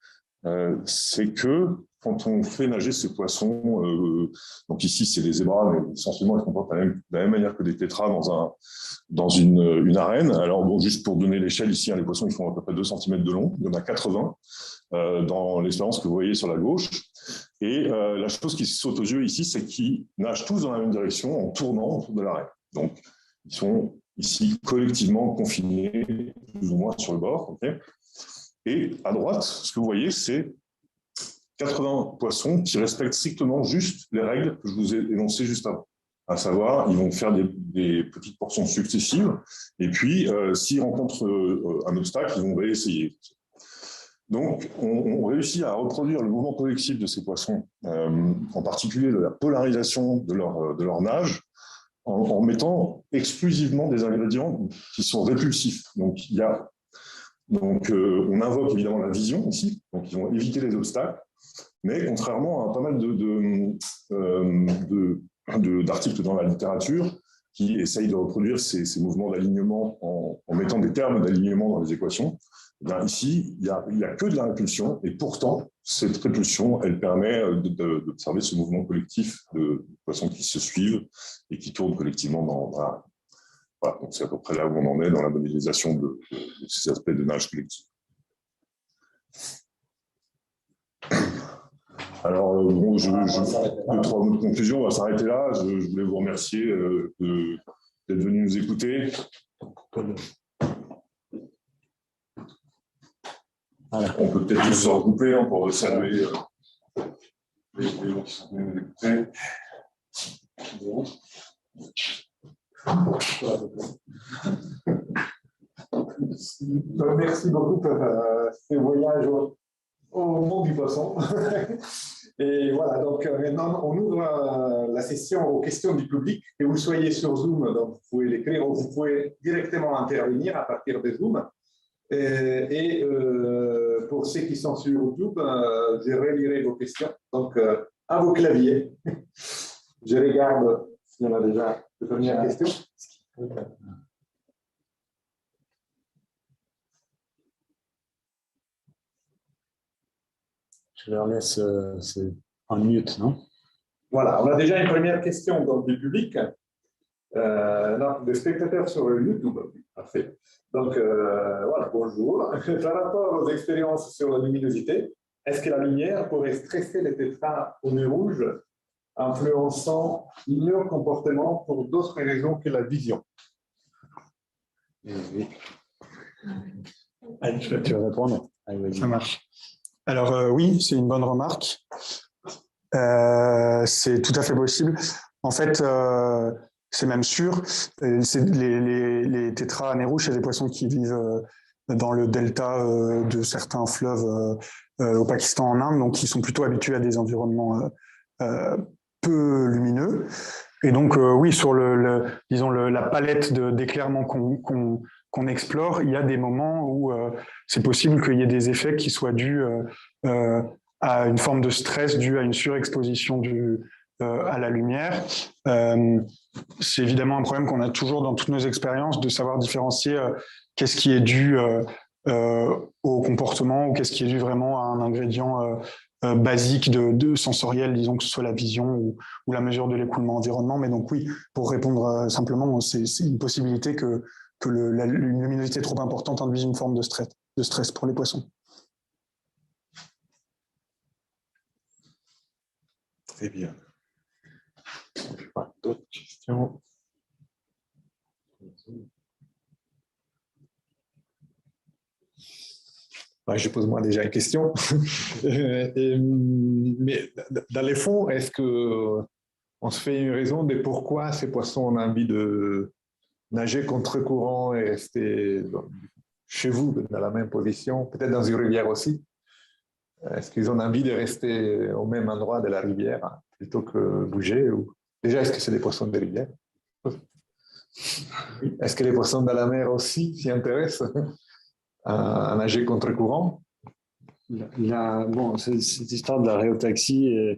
c'est que quand on fait nager ces poissons, donc ici c'est des zébras, mais essentiellement ils se comportent de la même manière que des tétras dans une arène. Alors bon, juste pour donner l'échelle ici, les poissons ils font à peu près 2 cm de long, il y en a 80 dans l'expérience que vous voyez sur la gauche. Et la chose qui saute aux yeux ici, c'est qu'ils nagent tous dans la même direction en tournant autour de l'arène. Donc ils sont ici collectivement confinés plus ou moins sur le bord. Okay, et à droite, ce que vous voyez, c'est 80 poissons qui respectent strictement juste les règles que je vous ai énoncées juste avant. À savoir, ils vont faire des petites portions successives, et puis, s'ils rencontrent un obstacle, ils vont réessayer. Donc, on réussit à reproduire le mouvement collectif de ces poissons, en particulier de la polarisation de leur nage, en mettant exclusivement des ingrédients qui sont répulsifs. Donc, on invoque évidemment la vision ici, donc ils vont éviter les obstacles. Mais contrairement à pas mal d'articles dans la littérature qui essayent de reproduire ces mouvements d'alignement en mettant des termes d'alignement dans les équations, eh bien ici, il n'y a que de la répulsion, et pourtant, cette répulsion, elle permet d'observer ce mouvement collectif de poissons qui se suivent et qui tournent collectivement dans la... Voilà, donc c'est à peu près là où on en est dans la modélisation de ces aspects de nage collectif. Alors, bon, deux, trois mots de conclusion, on va s'arrêter là. Je voulais vous remercier d'être venus nous écouter. Voilà. On peut peut-être tous se regrouper pour saluer les gens qui sont venus nous écouter. Bon. Merci beaucoup pour ce voyage au monde du poisson. Et voilà, donc maintenant on ouvre la session aux questions du public. Que vous soyez sur Zoom, donc vous pouvez l'écrire ou vous pouvez directement intervenir à partir de Zoom. Et pour ceux qui sont sur YouTube, je relirai vos questions. Donc à vos claviers. Je regarde s'il y en a déjà de premières questions. Je leur laisse en mute, non? Voilà, on a déjà une première question donc, du public. Non, des spectateurs sur YouTube. Parfait. Donc, voilà, bonjour. Par rapport aux expériences sur la luminosité, est-ce que la lumière pourrait stresser les tétras au nez rouge, influençant leur comportement pour d'autres raisons que la vision? Oui. Tu vas répondre? Ça marche. Alors oui, c'est une bonne remarque. C'est tout à fait possible. En fait, c'est même sûr. Les tétras à nez rouge, c'est des poissons qui vivent dans le delta de certains fleuves au Pakistan, en Inde, donc ils sont plutôt habitués à des environnements peu lumineux. Et donc oui, sur disons la palette d'éclairement qu'on explore, il y a des moments où c'est possible qu'il y ait des effets qui soient dus à une forme de stress due à une surexposition à la lumière. C'est évidemment un problème qu'on a toujours dans toutes nos expériences, de savoir différencier qu'est-ce qui est dû au comportement ou qu'est-ce qui est dû vraiment à un ingrédient basique de sensoriel, disons que ce soit la vision ou la mesure de l'écoulement environnement. Mais donc oui, pour répondre simplement, c'est une possibilité que une luminosité trop importante induise une forme de stress pour les poissons. Très bien. D'autres questions? Je pose moi déjà une question. Mais dans les fonds, est-ce qu'on se fait une raison de pourquoi ces poissons ont envie de nager contre courant et rester chez vous dans la même position, peut-être dans une rivière aussi? Est-ce qu'ils ont envie de rester au même endroit de la rivière plutôt que bouger Déjà, est-ce que c'est des poissons de rivière? Est-ce que les poissons de la mer aussi s'y intéressent à nager contre courant? Bon, cette histoire de la rhéotaxie,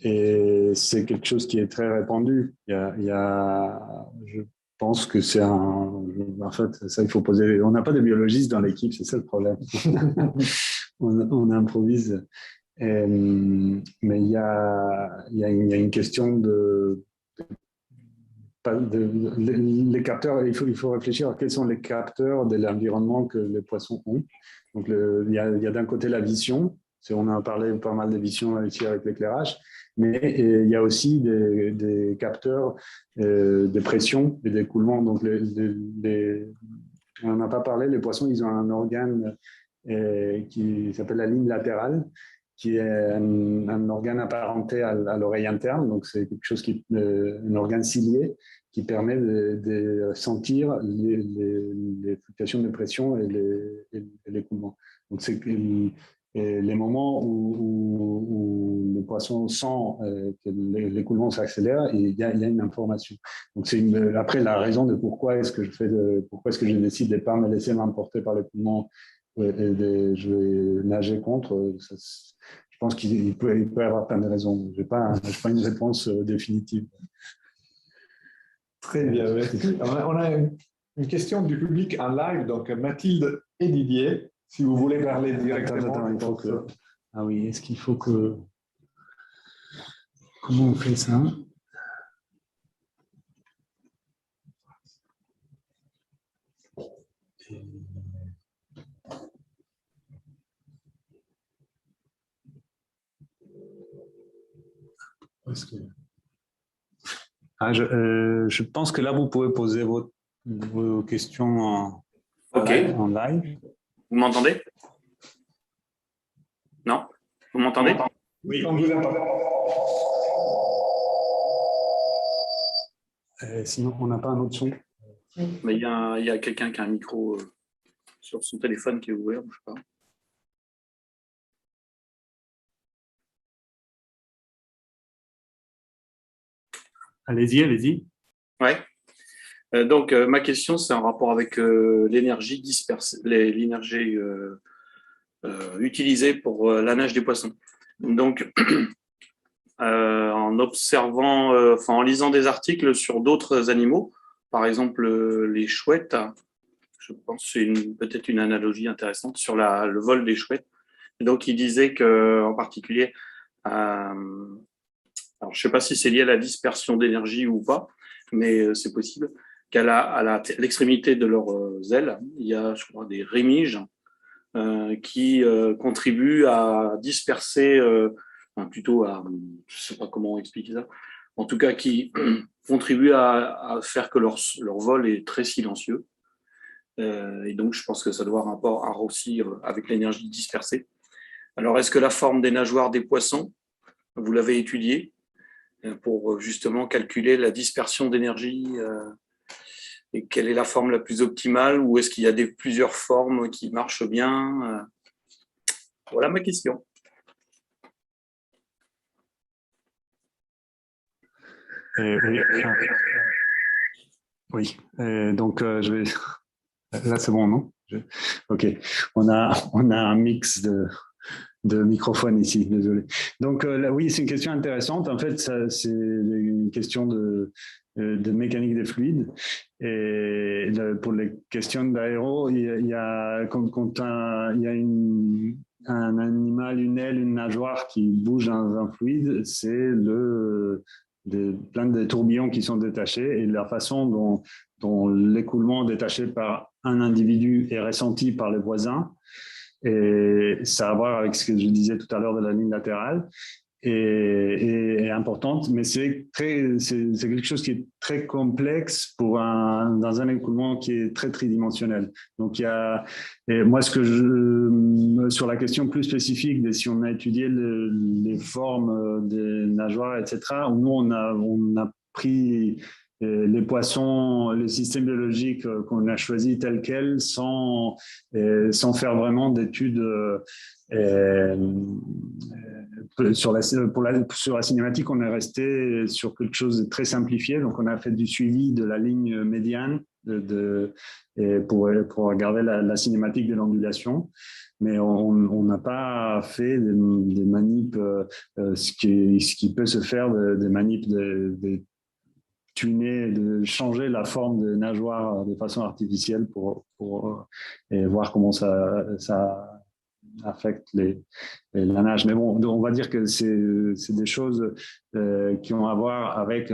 et c'est quelque chose qui est très répandu. Je pense que c'est en fait, ça il faut poser. On n'a pas de biologistes dans l'équipe, c'est ça le problème. On improvise. Mais il y a une question les capteurs, il faut réfléchir à quels sont les capteurs de l'environnement que les poissons ont. Donc, il y a d'un côté la vision, on a parlé pas mal de vision ici avec l'éclairage, mais il y a aussi des capteurs de pression et d'écoulement. Donc, on n'en a pas parlé, les poissons, ils ont un organe qui s'appelle la ligne latérale, qui est un organe apparenté à l'oreille interne. Donc, c'est quelque chose un organe cilié qui permet de sentir les fluctuations de pression et l'écoulement. Donc, c'est les moments où le poisson sent que l'écoulement s'accélère, et il y a une information. Donc, c'est après la raison de pourquoi est-ce que je décide de ne pas me laisser m'emporter par l'écoulement et je vais nager contre. Je pense qu'il peut y avoir plein de raisons. Je n'ai pas une réponse définitive. Très bien. On a une question du public en live, donc Mathilde et Didier, si vous voulez parler directement. Il faut que... Ah oui, est-ce qu'il faut que... Comment on fait ça? Je pense que là, vous pouvez poser vos questions en live. Vous m'entendez? Non? Vous m'entendez? Oui, on vous entend. Sinon, on n'a pas un autre son? Mais il y a quelqu'un qui a un micro sur son téléphone qui est ouvert, je ne sais pas. Allez-y, allez-y. Ouais. Donc, ma question, c'est en rapport avec l'énergie dispersée, l'énergie utilisée pour la nage des poissons. Donc, en observant, en lisant des articles sur d'autres animaux, par exemple les chouettes, je pense que c'est peut-être une analogie intéressante sur le vol des chouettes. Et donc, il disait qu'en particulier, alors, je ne sais pas si c'est lié à la dispersion d'énergie ou pas, mais c'est possible qu'à l'extrémité de leurs ailes, il y a, je crois, des rémiges qui contribuent à disperser, plutôt à, je ne sais pas comment expliquer ça, en tout cas qui contribuent à faire que leur vol est très silencieux. Et donc, je pense que ça doit avoir un rapport aussi avec l'énergie dispersée. Alors, est-ce que la forme des nageoires des poissons, vous l'avez étudiée pour justement calculer la dispersion d'énergie et quelle est la forme la plus optimale, ou est-ce qu'il y a plusieurs formes qui marchent bien? Voilà ma question. Oui, donc je vais... Là, c'est bon, non? Ok, on a un mix de microphones ici, désolé. Donc là, oui, c'est une question intéressante. En fait, c'est une question de mécanique des fluides. Et pour les questions d'aéro, il y a quand il y a un animal, une aile, une nageoire qui bouge dans un fluide, c'est plein de tourbillons qui sont détachés, et la façon dont l'écoulement détaché par un individu est ressenti par les voisins. Et ça a à voir avec ce que je disais tout à l'heure de la ligne latérale, est importante, mais c'est quelque chose qui est très complexe dans un écoulement qui est très tridimensionnel. Donc, moi, sur la question plus spécifique de si on a étudié les formes des nageoires, etc., nous, on a pris les poissons, le système biologique qu'on a choisi tel quel, sans faire vraiment d'études sur la cinématique. On est resté sur quelque chose de très simplifié. Donc, on a fait du suivi de la ligne médiane pour regarder la cinématique de l'ondulation. Mais on n'a pas fait des manips, ce qui peut se faire, des manips de tuner, de changer la forme de nageoire de façon artificielle pour et voir comment ça affectent la nage. Mais bon, on va dire que c'est des choses qui ont à voir avec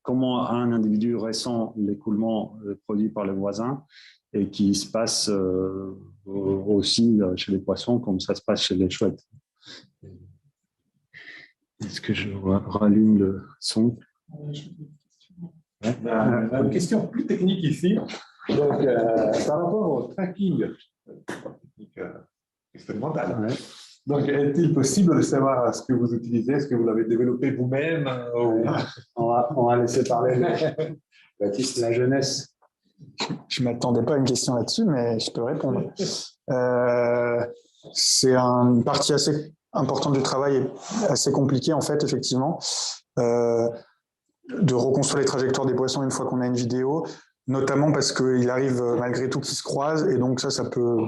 comment un individu ressent l'écoulement produit par le voisin et qui se passe aussi chez les poissons comme ça se passe chez les chouettes. Est-ce que je rallume le son? Une question plus technique ici. Donc, par rapport au tracking, expérimental. Ouais. Donc, est-il possible de savoir ce que vous utilisez? Est-ce que vous l'avez développé vous-même On va laisser parler Baptiste, la jeunesse. Je ne m'attendais pas à une question là-dessus, mais je peux répondre. C'est une partie assez importante du travail et assez compliquée, en fait, effectivement, de reconstruire les trajectoires des poissons une fois qu'on a une vidéo, notamment parce qu'il arrive malgré tout qu'ils se croisent, et donc ça peut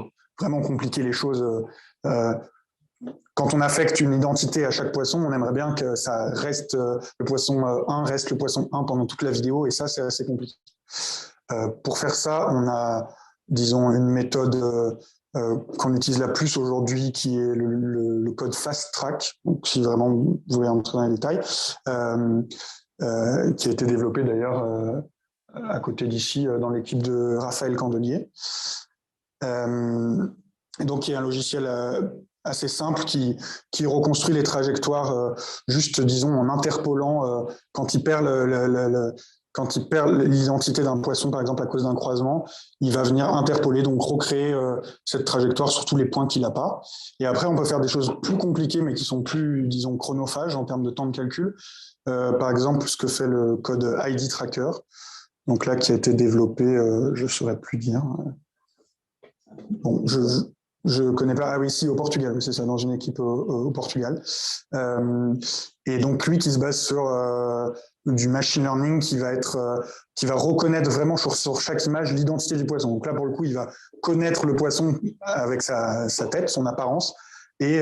vraiment compliquer les choses. Quand on affecte une identité à chaque poisson, on aimerait bien que ça reste le poisson 1 reste le poisson 1 pendant toute la vidéo, et ça, c'est assez compliqué. Pour faire ça, on a, disons, une méthode qu'on utilise la plus aujourd'hui, qui est le code Fast Track. Donc, si vraiment vous voulez entrer dans les détails, qui a été développé d'ailleurs à côté d'ici dans l'équipe de Raphaël Candelier. Et donc, il y a un logiciel assez simple qui reconstruit les trajectoires juste, disons, en interpolant quand il perd quand il perd l'identité d'un poisson, par exemple, à cause d'un croisement, il va venir interpoler, donc recréer cette trajectoire sur tous les points qu'il n'a pas. Et après, on peut faire des choses plus compliquées, mais qui sont plus, disons, chronophages en termes de temps de calcul. Par exemple, ce que fait le code ID Tracker, donc là, qui a été développé, je ne saurais plus dire. Bon, je connais pas. Ah oui, si, au Portugal, c'est ça, dans une équipe au Portugal. Et donc, lui qui se base sur du machine learning qui va reconnaître vraiment sur chaque image l'identité du poisson. Donc là, pour le coup, il va connaître le poisson avec sa tête, son apparence. Et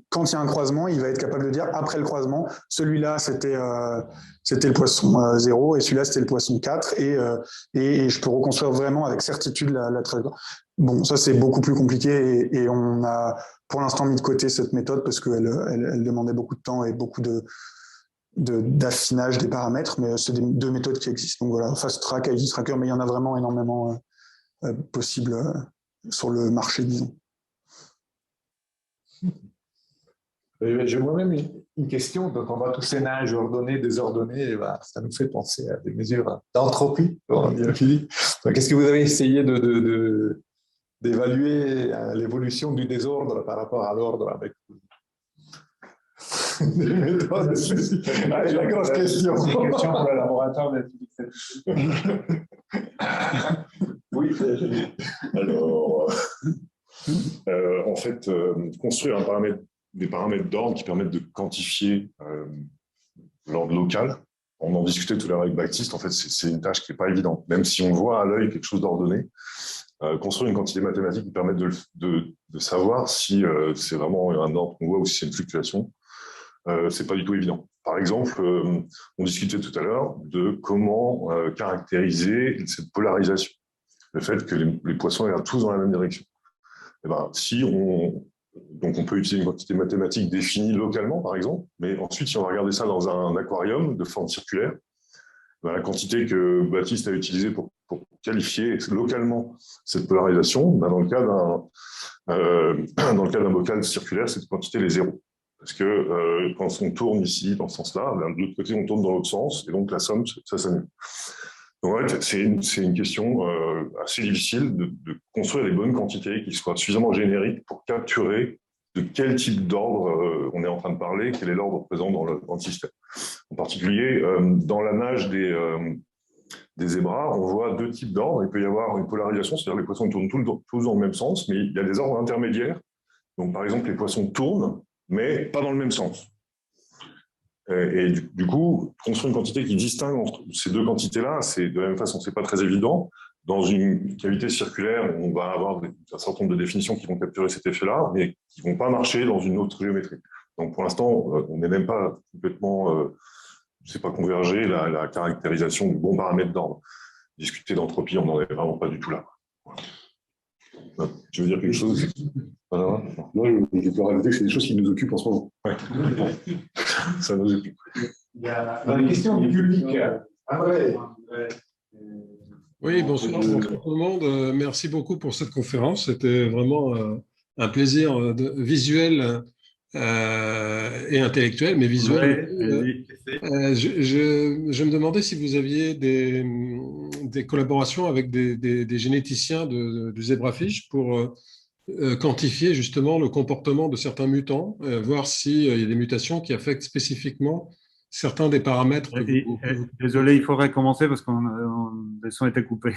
quand il y a un croisement, il va être capable de dire, après le croisement, celui-là, c'était le poisson 0 et celui-là, c'était le poisson 4. Et je peux reconstruire vraiment avec certitude la trajectoire. Bon, ça, c'est beaucoup plus compliqué et on a pour l'instant mis de côté cette méthode parce qu'elle demandait beaucoup de temps et beaucoup d'affinage des paramètres, mais c'est deux méthodes qui existent. Donc voilà, Fast Track, ID Tracker, mais il y en a vraiment énormément possible sur le marché, disons. J'ai moi-même une question. Donc, on voit tous ces nages ordonnés, désordonnés. Et ben, ça nous fait penser à des mesures d'entropie, on dit en physique. Donc, est-ce que vous avez essayé d'évaluer l'évolution du désordre par rapport à l'ordre avec des méthodes? Allez, la grosse question. C'est une question pour le laboratoire de la physique statistique. Oui. Alors, en fait, construire des paramètres d'ordre qui permettent de quantifier l'ordre local. On en discutait tout à l'heure avec Baptiste. En fait, c'est une tâche qui n'est pas évidente. Même si on voit à l'œil quelque chose d'ordonné, construire une quantité mathématique qui permet de savoir si c'est vraiment un ordre qu'on voit ou si c'est une fluctuation, c'est pas du tout évident. Par exemple, on discutait tout à l'heure de comment caractériser cette polarisation. Le fait que les poissons regardent tous dans la même direction. Et ben, donc on peut utiliser une quantité mathématique définie localement, par exemple, mais ensuite, si on va regarder ça dans un aquarium de forme circulaire, ben, la quantité que Baptiste a utilisée pour qualifier localement cette polarisation, ben, dans le cas d'un bocal circulaire, cette quantité est 0. Parce que quand on tourne ici, dans ce sens-là, de l'autre côté, on tourne dans l'autre sens, et donc la somme, ça s'annule. Donc, en fait, c'est une question assez difficile de construire les bonnes quantités qui soient suffisamment génériques pour capturer de quel type d'ordre on est en train de parler, quel est l'ordre présent dans le système. En particulier, dans la nage des zébras, on voit deux types d'ordres. Il peut y avoir une polarisation, c'est-à-dire les poissons tournent tous dans le même sens, mais il y a des ordres intermédiaires. Donc, par exemple, les poissons tournent, mais pas dans le même sens. Et du coup, construire une quantité qui distingue entre ces deux quantités-là, c'est de la même façon, c'est pas très évident. Dans une cavité circulaire, on va avoir un certain nombre de définitions qui vont capturer cet effet-là, mais qui vont pas marcher dans une autre géométrie. Donc, pour l'instant, on n'est même pas complètement, c'est pas convergé la caractérisation du bon paramètre d'ordre. Discuter d'entropie, on n'en est vraiment pas du tout là. Je veux dire quelque chose. Voilà. Non, je dois rajouter que c'est des choses qui nous occupent en ce moment. Ouais. Ça nous occupe. Il y a la question du public. André. Oui, bonsoir tout le monde. Merci beaucoup pour cette conférence. C'était vraiment un plaisir visuel et intellectuel, mais visuel. Je me demandais si vous aviez des collaborations avec des généticiens du zébrafiche pour quantifier justement le comportement de certains mutants, voir s'il y a des mutations qui affectent spécifiquement certains des paramètres. Désolé, il faudrait commencer parce que le son était coupé.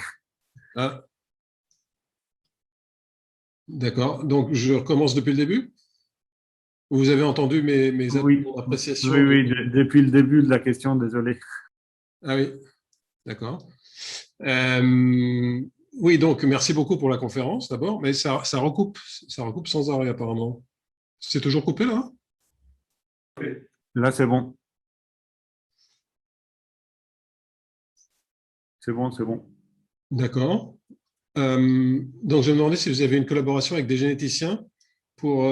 Ah. D'accord. Donc, je recommence depuis le début? Vous avez entendu mes appréciations? Oui, depuis le début de la question, désolé. Ah oui, d'accord. Oui, donc, merci beaucoup pour la conférence d'abord, mais ça recoupe sans arrêt apparemment. C'est toujours coupé là? Là, c'est bon. C'est bon, c'est bon. D'accord. Donc, je me demandais si vous avez une collaboration avec des généticiens pour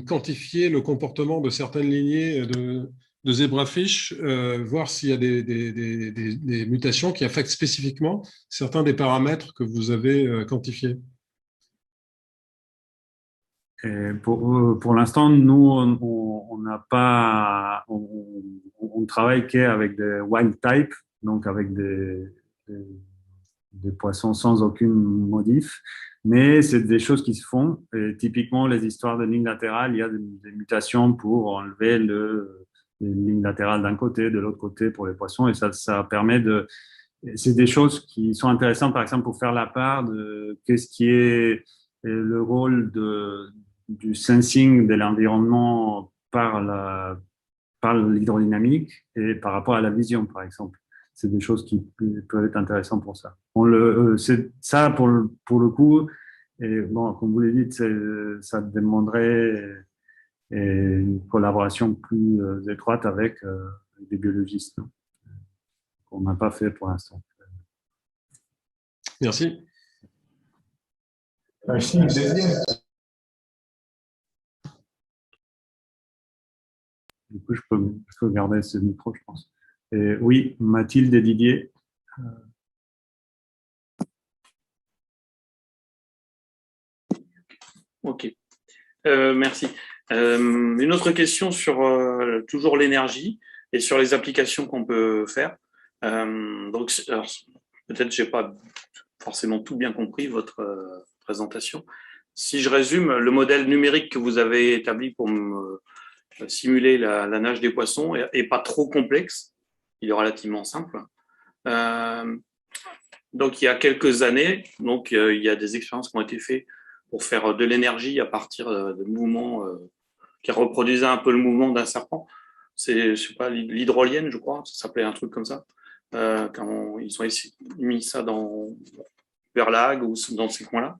quantifier le comportement de certaines lignées de zébrafish, voir s'il y a des mutations qui affectent spécifiquement certains des paramètres que vous avez quantifiés. Et pour l'instant, nous, on n'a pas, on travaille qu'avec des wild type, donc avec des poissons sans aucune modif, mais c'est des choses qui se font. Et typiquement, les histoires de lignes latérales, il y a des mutations pour enlever les lignes latérales d'un côté, de l'autre côté pour les poissons, et ça permet de... C'est des choses qui sont intéressantes, par exemple, pour faire la part de qu'est-ce qui est le rôle du sensing de l'environnement par l'hydrodynamique et par rapport à la vision, par exemple. C'est des choses qui peuvent être intéressantes pour ça. C'est ça pour le coup. Et bon, comme vous l'avez dit, ça demanderait une collaboration plus étroite avec des biologistes, qu'on n'a pas fait pour l'instant. Merci. Merci. Deuxième. Du coup, je peux garder ce micro, je pense. Et oui, Mathilde et Didier. Ok, merci. Une autre question sur toujours l'énergie et sur les applications qu'on peut faire. Donc, peut-être j'ai pas forcément tout bien compris votre présentation. Si je résume, le modèle numérique que vous avez établi pour simuler la nage des poissons est pas trop complexe. Il est relativement simple. Donc, il y a quelques années, il y a des expériences qui ont été faites pour faire de l'énergie à partir de mouvements qui reproduisaient un peu le mouvement d'un serpent. C'est, je sais pas, l'hydrolienne, je crois, ça s'appelait un truc comme ça. Quand ils ont mis ça vers l'Hague ou dans ces coins-là.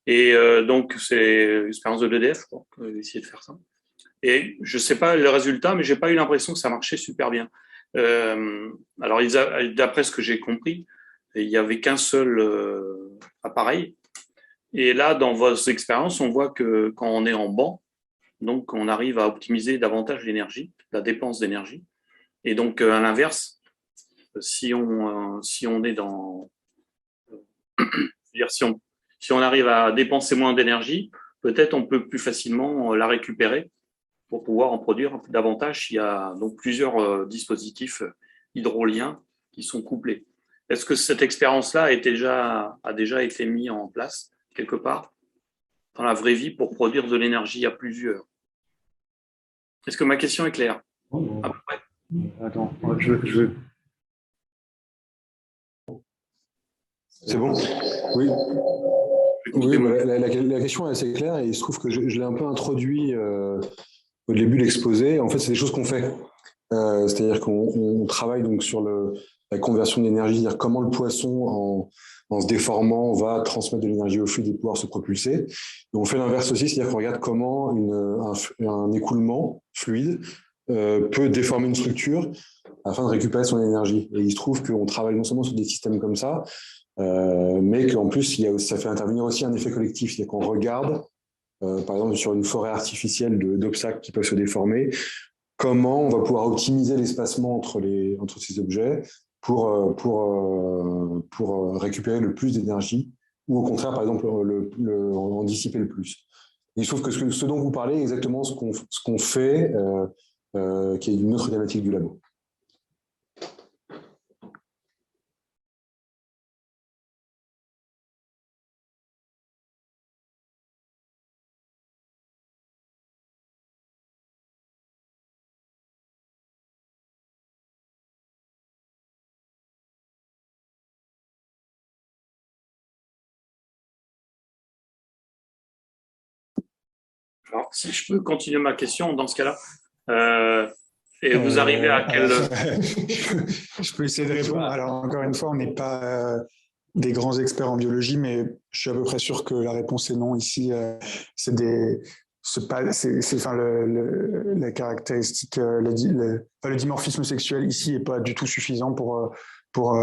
Et donc, c'est l'expérience de l'EDF, je crois, essayer de faire ça. Et je ne sais pas le résultat, mais je n'ai pas eu l'impression que ça marchait super bien. Alors, d'après ce que j'ai compris, il n'y avait qu'un seul appareil. Et là, dans vos expériences, on voit que quand on est en banc, donc on arrive à optimiser davantage l'énergie, la dépense d'énergie. Et donc, à l'inverse, si on est dans... si on arrive à dépenser moins d'énergie, peut-être on peut plus facilement la récupérer pour pouvoir en produire davantage. Il y a donc plusieurs dispositifs hydroliens qui sont couplés. Est-ce que cette expérience-là a déjà été mise en place quelque part dans la vraie vie pour produire de l'énergie à plusieurs? Est-ce que ma question est claire? À peu près. Attends, je... C'est bon? Oui. Oui, la question est assez claire et il se trouve que je l'ai un peu introduit au début de l'exposé. En fait, c'est des choses qu'on fait. C'est-à-dire qu'on travaille donc sur la conversion d'énergie, c'est-à-dire comment le poisson, en se déformant, va transmettre de l'énergie au fluide et pouvoir se propulser. Et on fait l'inverse aussi, c'est-à-dire qu'on regarde comment un écoulement fluide peut déformer une structure afin de récupérer son énergie. Et il se trouve qu'on travaille non seulement sur des systèmes comme ça, mais qu'en plus, ça fait intervenir aussi un effet collectif. C'est-à-dire qu'on regarde, par exemple, sur une forêt artificielle d'obstacles qui peuvent se déformer, comment on va pouvoir optimiser l'espacement entre ces objets pour récupérer le plus d'énergie, ou au contraire, par exemple, en dissiper le plus. Et je trouve que ce dont vous parlez est exactement ce qu'on fait, qui est une autre thématique du labo. Alors, si je peux continuer ma question, dans ce cas-là, et vous arrivez à quel... Je peux essayer de répondre. Alors, encore une fois, on n'est pas des grands experts en biologie, mais je suis à peu près sûr que la réponse est non. Ici, la caractéristique, le dimorphisme sexuel ici n'est pas du tout suffisant pour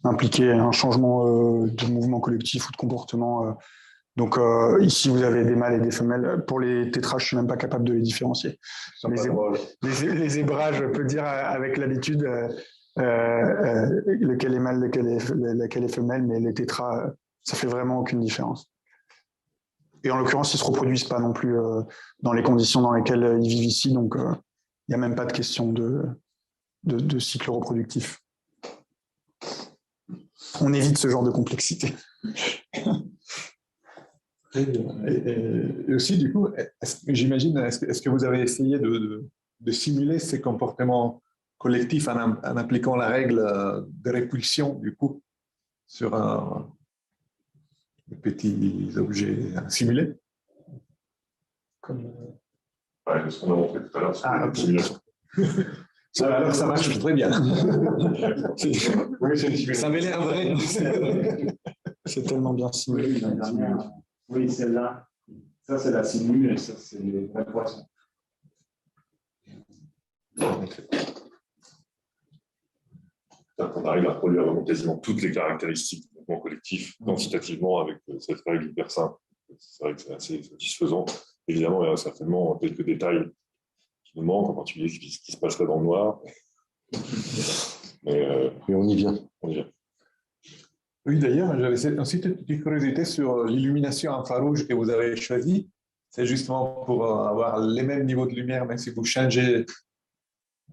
impliquer un changement de mouvement collectif ou de comportement. Donc ici, vous avez des mâles et des femelles. Pour les tétras, je ne suis même pas capable de les différencier. Les zébras, je peux dire avec l'habitude lequel est mâle, lequel est femelle, mais les tétras, ça fait vraiment aucune différence. Et en l'occurrence, ils ne se reproduisent pas non plus dans les conditions dans lesquelles ils vivent ici, donc il n'y a même pas de question de cycle reproductif. On évite ce genre de complexité. Et aussi, du coup, j'imagine, est-ce que vous avez essayé de simuler ces comportements collectifs en appliquant la règle de répulsion, du coup, sur des petits objets simulés? Ouais, ce qu'on a montré tout à l'heure, c'est une simulation. Alors, ça marche très bien. Ça avait l'air vrai. C'est tellement bien simulé. Oui, celle-là. Ça, c'est la simule et ça, c'est les vrais poissons. On arrive à produire vraiment quasiment toutes les caractéristiques du mouvement collectif quantitativement avec cette règle hyper simple. C'est vrai que c'est assez satisfaisant. Évidemment, il y a certainement quelques détails qui nous manquent, en particulier ce qui se passe là dans le noir. Mais on y vient. On y vient. Oui, d'ailleurs, j'avais aussi une petite curiosité sur l'illumination infrarouge que vous avez choisie. C'est justement pour avoir les mêmes niveaux de lumière, même si vous changez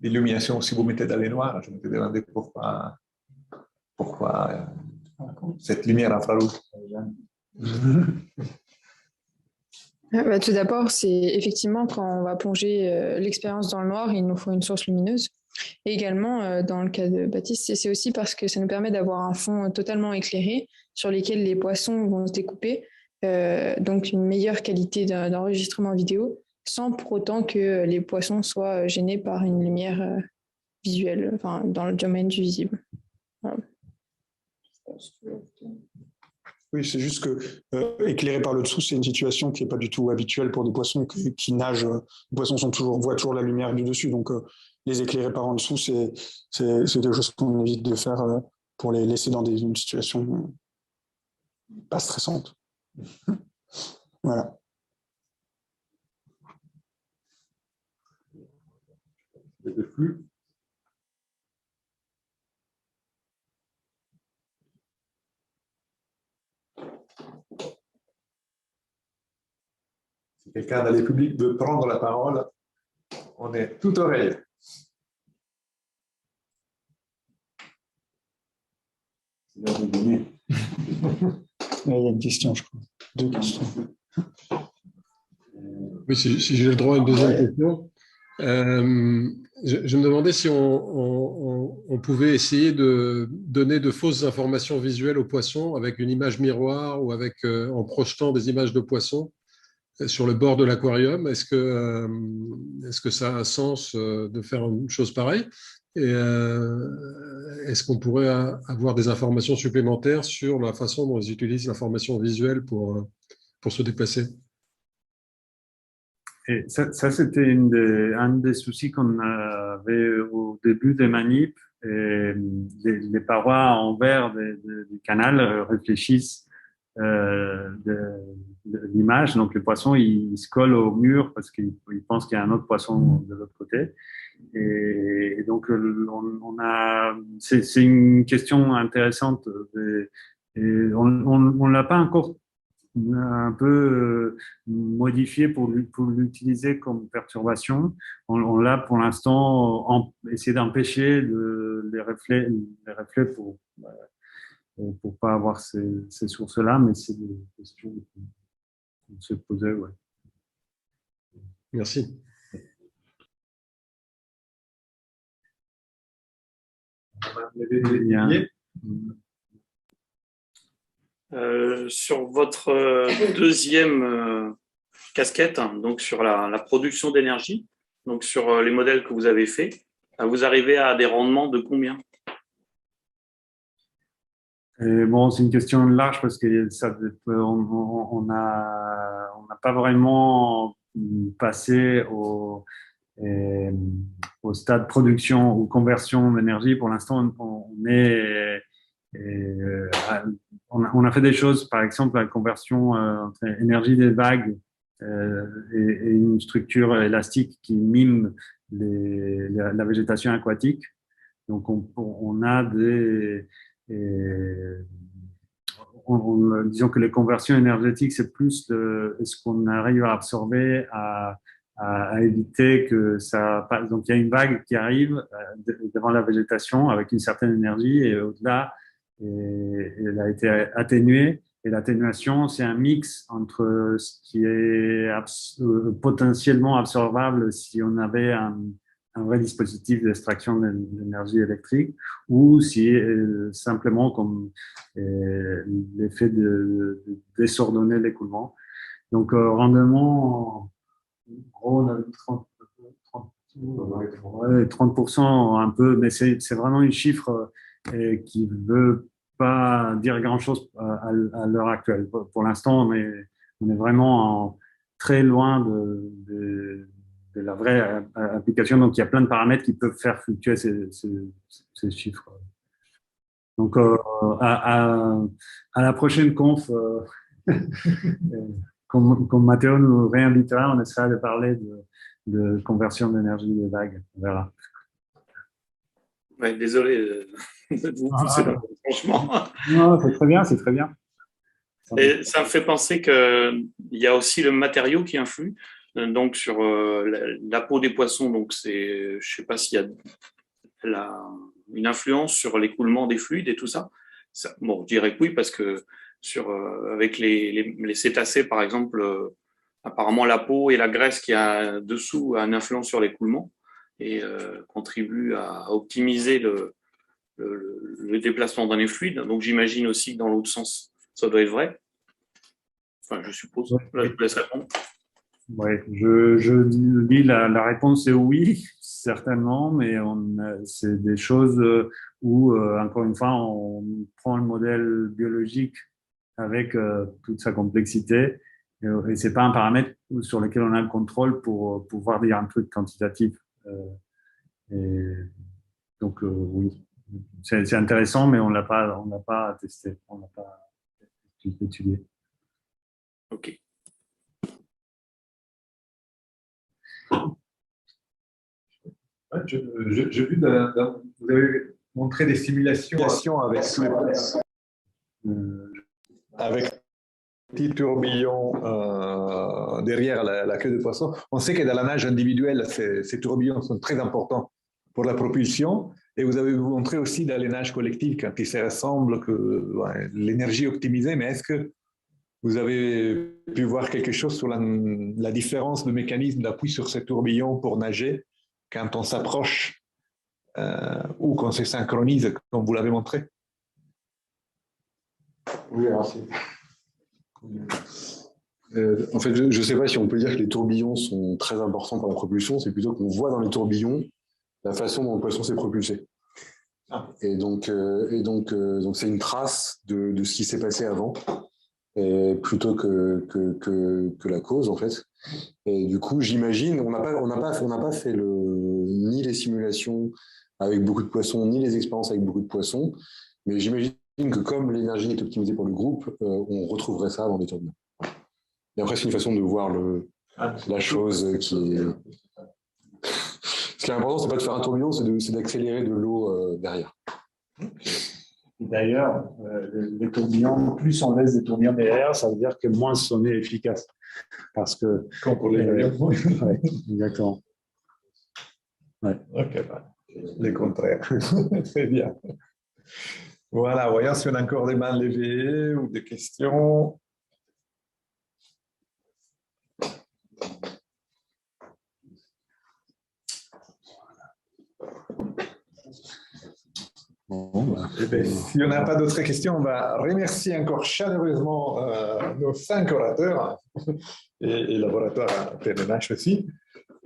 l'illumination, si vous mettez dans les noirs. Je me suis demandé pourquoi cette lumière infrarouge. Tout d'abord, c'est effectivement quand on va plonger l'expérience dans le noir, il nous faut une source lumineuse. Et également, dans le cas de Baptiste, c'est aussi parce que ça nous permet d'avoir un fond totalement éclairé sur lequel les poissons vont se découper, donc une meilleure qualité d'enregistrement vidéo, sans pour autant que les poissons soient gênés par une lumière visuelle, enfin, dans le domaine du visible. Voilà. Oui, c'est juste que éclairé par le dessous, c'est une situation qui n'est pas du tout habituelle pour des poissons qui nagent. Les poissons voient toujours la lumière du dessus, donc les éclairer par en dessous, c'est des choses qu'on évite de faire pour les laisser dans une situation pas stressante. Voilà. Le flux. Si quelqu'un dans les publics veut prendre la parole, on est tout oreille. Il y a une question, je crois. Deux questions. Oui, si j'ai le droit à une deuxième question. Je me demandais si on pouvait essayer de donner de fausses informations visuelles aux poissons avec une image miroir ou en projetant des images de poissons sur le bord de l'aquarium. Est-ce que ça a un sens de faire une chose pareille? Et est-ce qu'on pourrait avoir des informations supplémentaires sur la façon dont ils utilisent l'information visuelle pour se déplacer? Et ça c'était un des soucis qu'on avait au début des manips. les parois en verre du canal réfléchissent de l'image. Donc, le poisson, il se colle au mur parce qu'il pense qu'il y a un autre poisson de l'autre côté. Et donc, c'est une question intéressante. Et on l'a pas encore un peu modifié pour l'utiliser comme perturbation. On l'a pour l'instant essayé d'empêcher les reflets pour pas avoir ces sources-là, mais c'est des questions qu'on se posait. Ouais. Merci. Sur votre deuxième casquette, donc sur la production d'énergie, donc sur les modèles que vous avez faits, vous arrivez à des rendements de combien? Et bon, c'est une question large parce que on n'a pas vraiment passé au stade production ou conversion d'énergie. Pour l'instant, on a fait des choses, par exemple la conversion entre énergie des vagues et une structure élastique qui mime la végétation aquatique. Donc, on a disons que les conversions énergétiques, c'est plus ce qu'on arrive à absorber, à éviter que ça passe. Donc, il y a une vague qui arrive devant la végétation avec une certaine énergie et au-delà, elle a été atténuée. Et l'atténuation, c'est un mix entre ce qui est potentiellement absorbable si on avait un vrai dispositif d'extraction d'énergie électrique ou si simplement comme l'effet de désordonner l'écoulement. Donc, rendement, en gros, on a 30% un peu, mais c'est vraiment un chiffre qui ne veut pas dire grand-chose à l'heure actuelle. Pour l'instant, on est vraiment très loin de la vraie application. Donc, il y a plein de paramètres qui peuvent faire fluctuer ces chiffres. Donc, à la prochaine conf, comme Mathéo nous réinvitera, on essaiera de parler de conversion d'énergie des vagues. On verra. Ouais, désolé de vous pousser là, franchement. Non, c'est très bien, c'est très bien. Et ça me fait penser qu'il y a aussi le matériau qui influe. Donc, sur la peau des poissons, donc je ne sais pas s'il y a une influence sur l'écoulement des fluides et tout ça. Bon, je dirais que oui, parce que avec les cétacés, par exemple, apparemment la peau et la graisse qui a dessous a une influence sur l'écoulement et contribue à optimiser le déplacement dans les fluides. Donc, j'imagine aussi que dans l'autre sens, ça doit être vrai. Enfin, je suppose. Là, je vous laisse répondre. Oui, je dis la réponse est oui, certainement, mais c'est des choses où, encore une fois, on prend le modèle biologique avec toute sa complexité et c'est pas un paramètre sur lequel on a le contrôle pour pouvoir dire un truc quantitatif. Et donc, oui, c'est intéressant, mais on l'a pas testé, on l'a pas étudié. Ok. J'ai vu, vous avez montré des simulations avec petit tourbillon derrière la queue de poisson. On sait que dans la nage individuelle, ces tourbillons sont très importants pour la propulsion. Et vous avez montré aussi dans les nages collectives, quand ils se ressemblent, que l'énergie est optimisée. Mais est-ce que vous avez pu voir quelque chose sur la différence de mécanisme d'appui sur ces tourbillons pour nager quand on s'approche ou qu'on se synchronise, comme vous l'avez montré? Oui, alors en fait, je ne sais pas si on peut dire que les tourbillons sont très importants pour la propulsion, c'est plutôt qu'on voit dans les tourbillons la façon dont le poisson s'est propulsé. Et donc c'est une trace de ce qui s'est passé avant. plutôt que la cause, en fait. Et du coup, j'imagine, on n'a pas fait ni les simulations avec beaucoup de poissons, ni les expériences avec beaucoup de poissons, mais j'imagine que comme l'énergie est optimisée pour le groupe, on retrouverait ça dans des turbines. Et après, c'est une façon de voir la chose qui est... Ce qui est important, c'est pas de faire un tourbillon, c'est d'accélérer de l'eau derrière. D'ailleurs, les tourbillons, plus on laisse des tourbillons derrière, ça veut dire que moins on est efficace. Parce que... Comme pour les avions. Ouais, exactement. Ouais. Ok, les contraires. Très bien. Voilà, voyons si on a encore des mains levées ou des questions. Eh bien, si on n'a pas d'autres questions, on va remercier encore chaleureusement nos 5 orateurs et laboratoire PMMH aussi.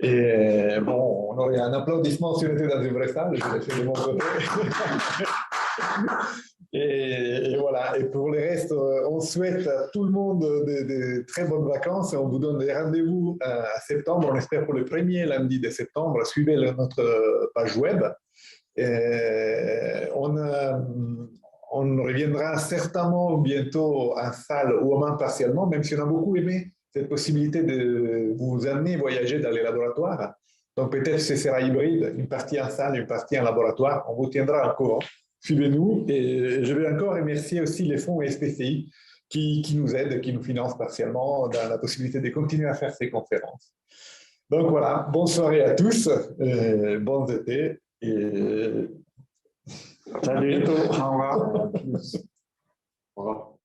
Et bon, on aurait un applaudissement si on était dans une vraie salle, je l'ai fait de mon côté. Et voilà, et pour le reste, on souhaite à tout le monde de très bonnes vacances et on vous donne des rendez-vous à septembre, on espère pour le premier lundi de septembre. Suivez notre page web. On reviendra certainement bientôt en salle ou au moins partiellement, même si on a beaucoup aimé cette possibilité de vous amener voyager dans les laboratoires. Donc peut-être que ce sera hybride, une partie en salle, une partie en laboratoire. On vous tiendra au courant. Suivez-nous. Et je vais encore remercier aussi les fonds SPCI qui nous aident, qui nous financent partiellement dans la possibilité de continuer à faire ces conférences. Donc voilà, bonne soirée à tous, bons étés. Et... Salut. À bientôt. Au revoir. Au revoir.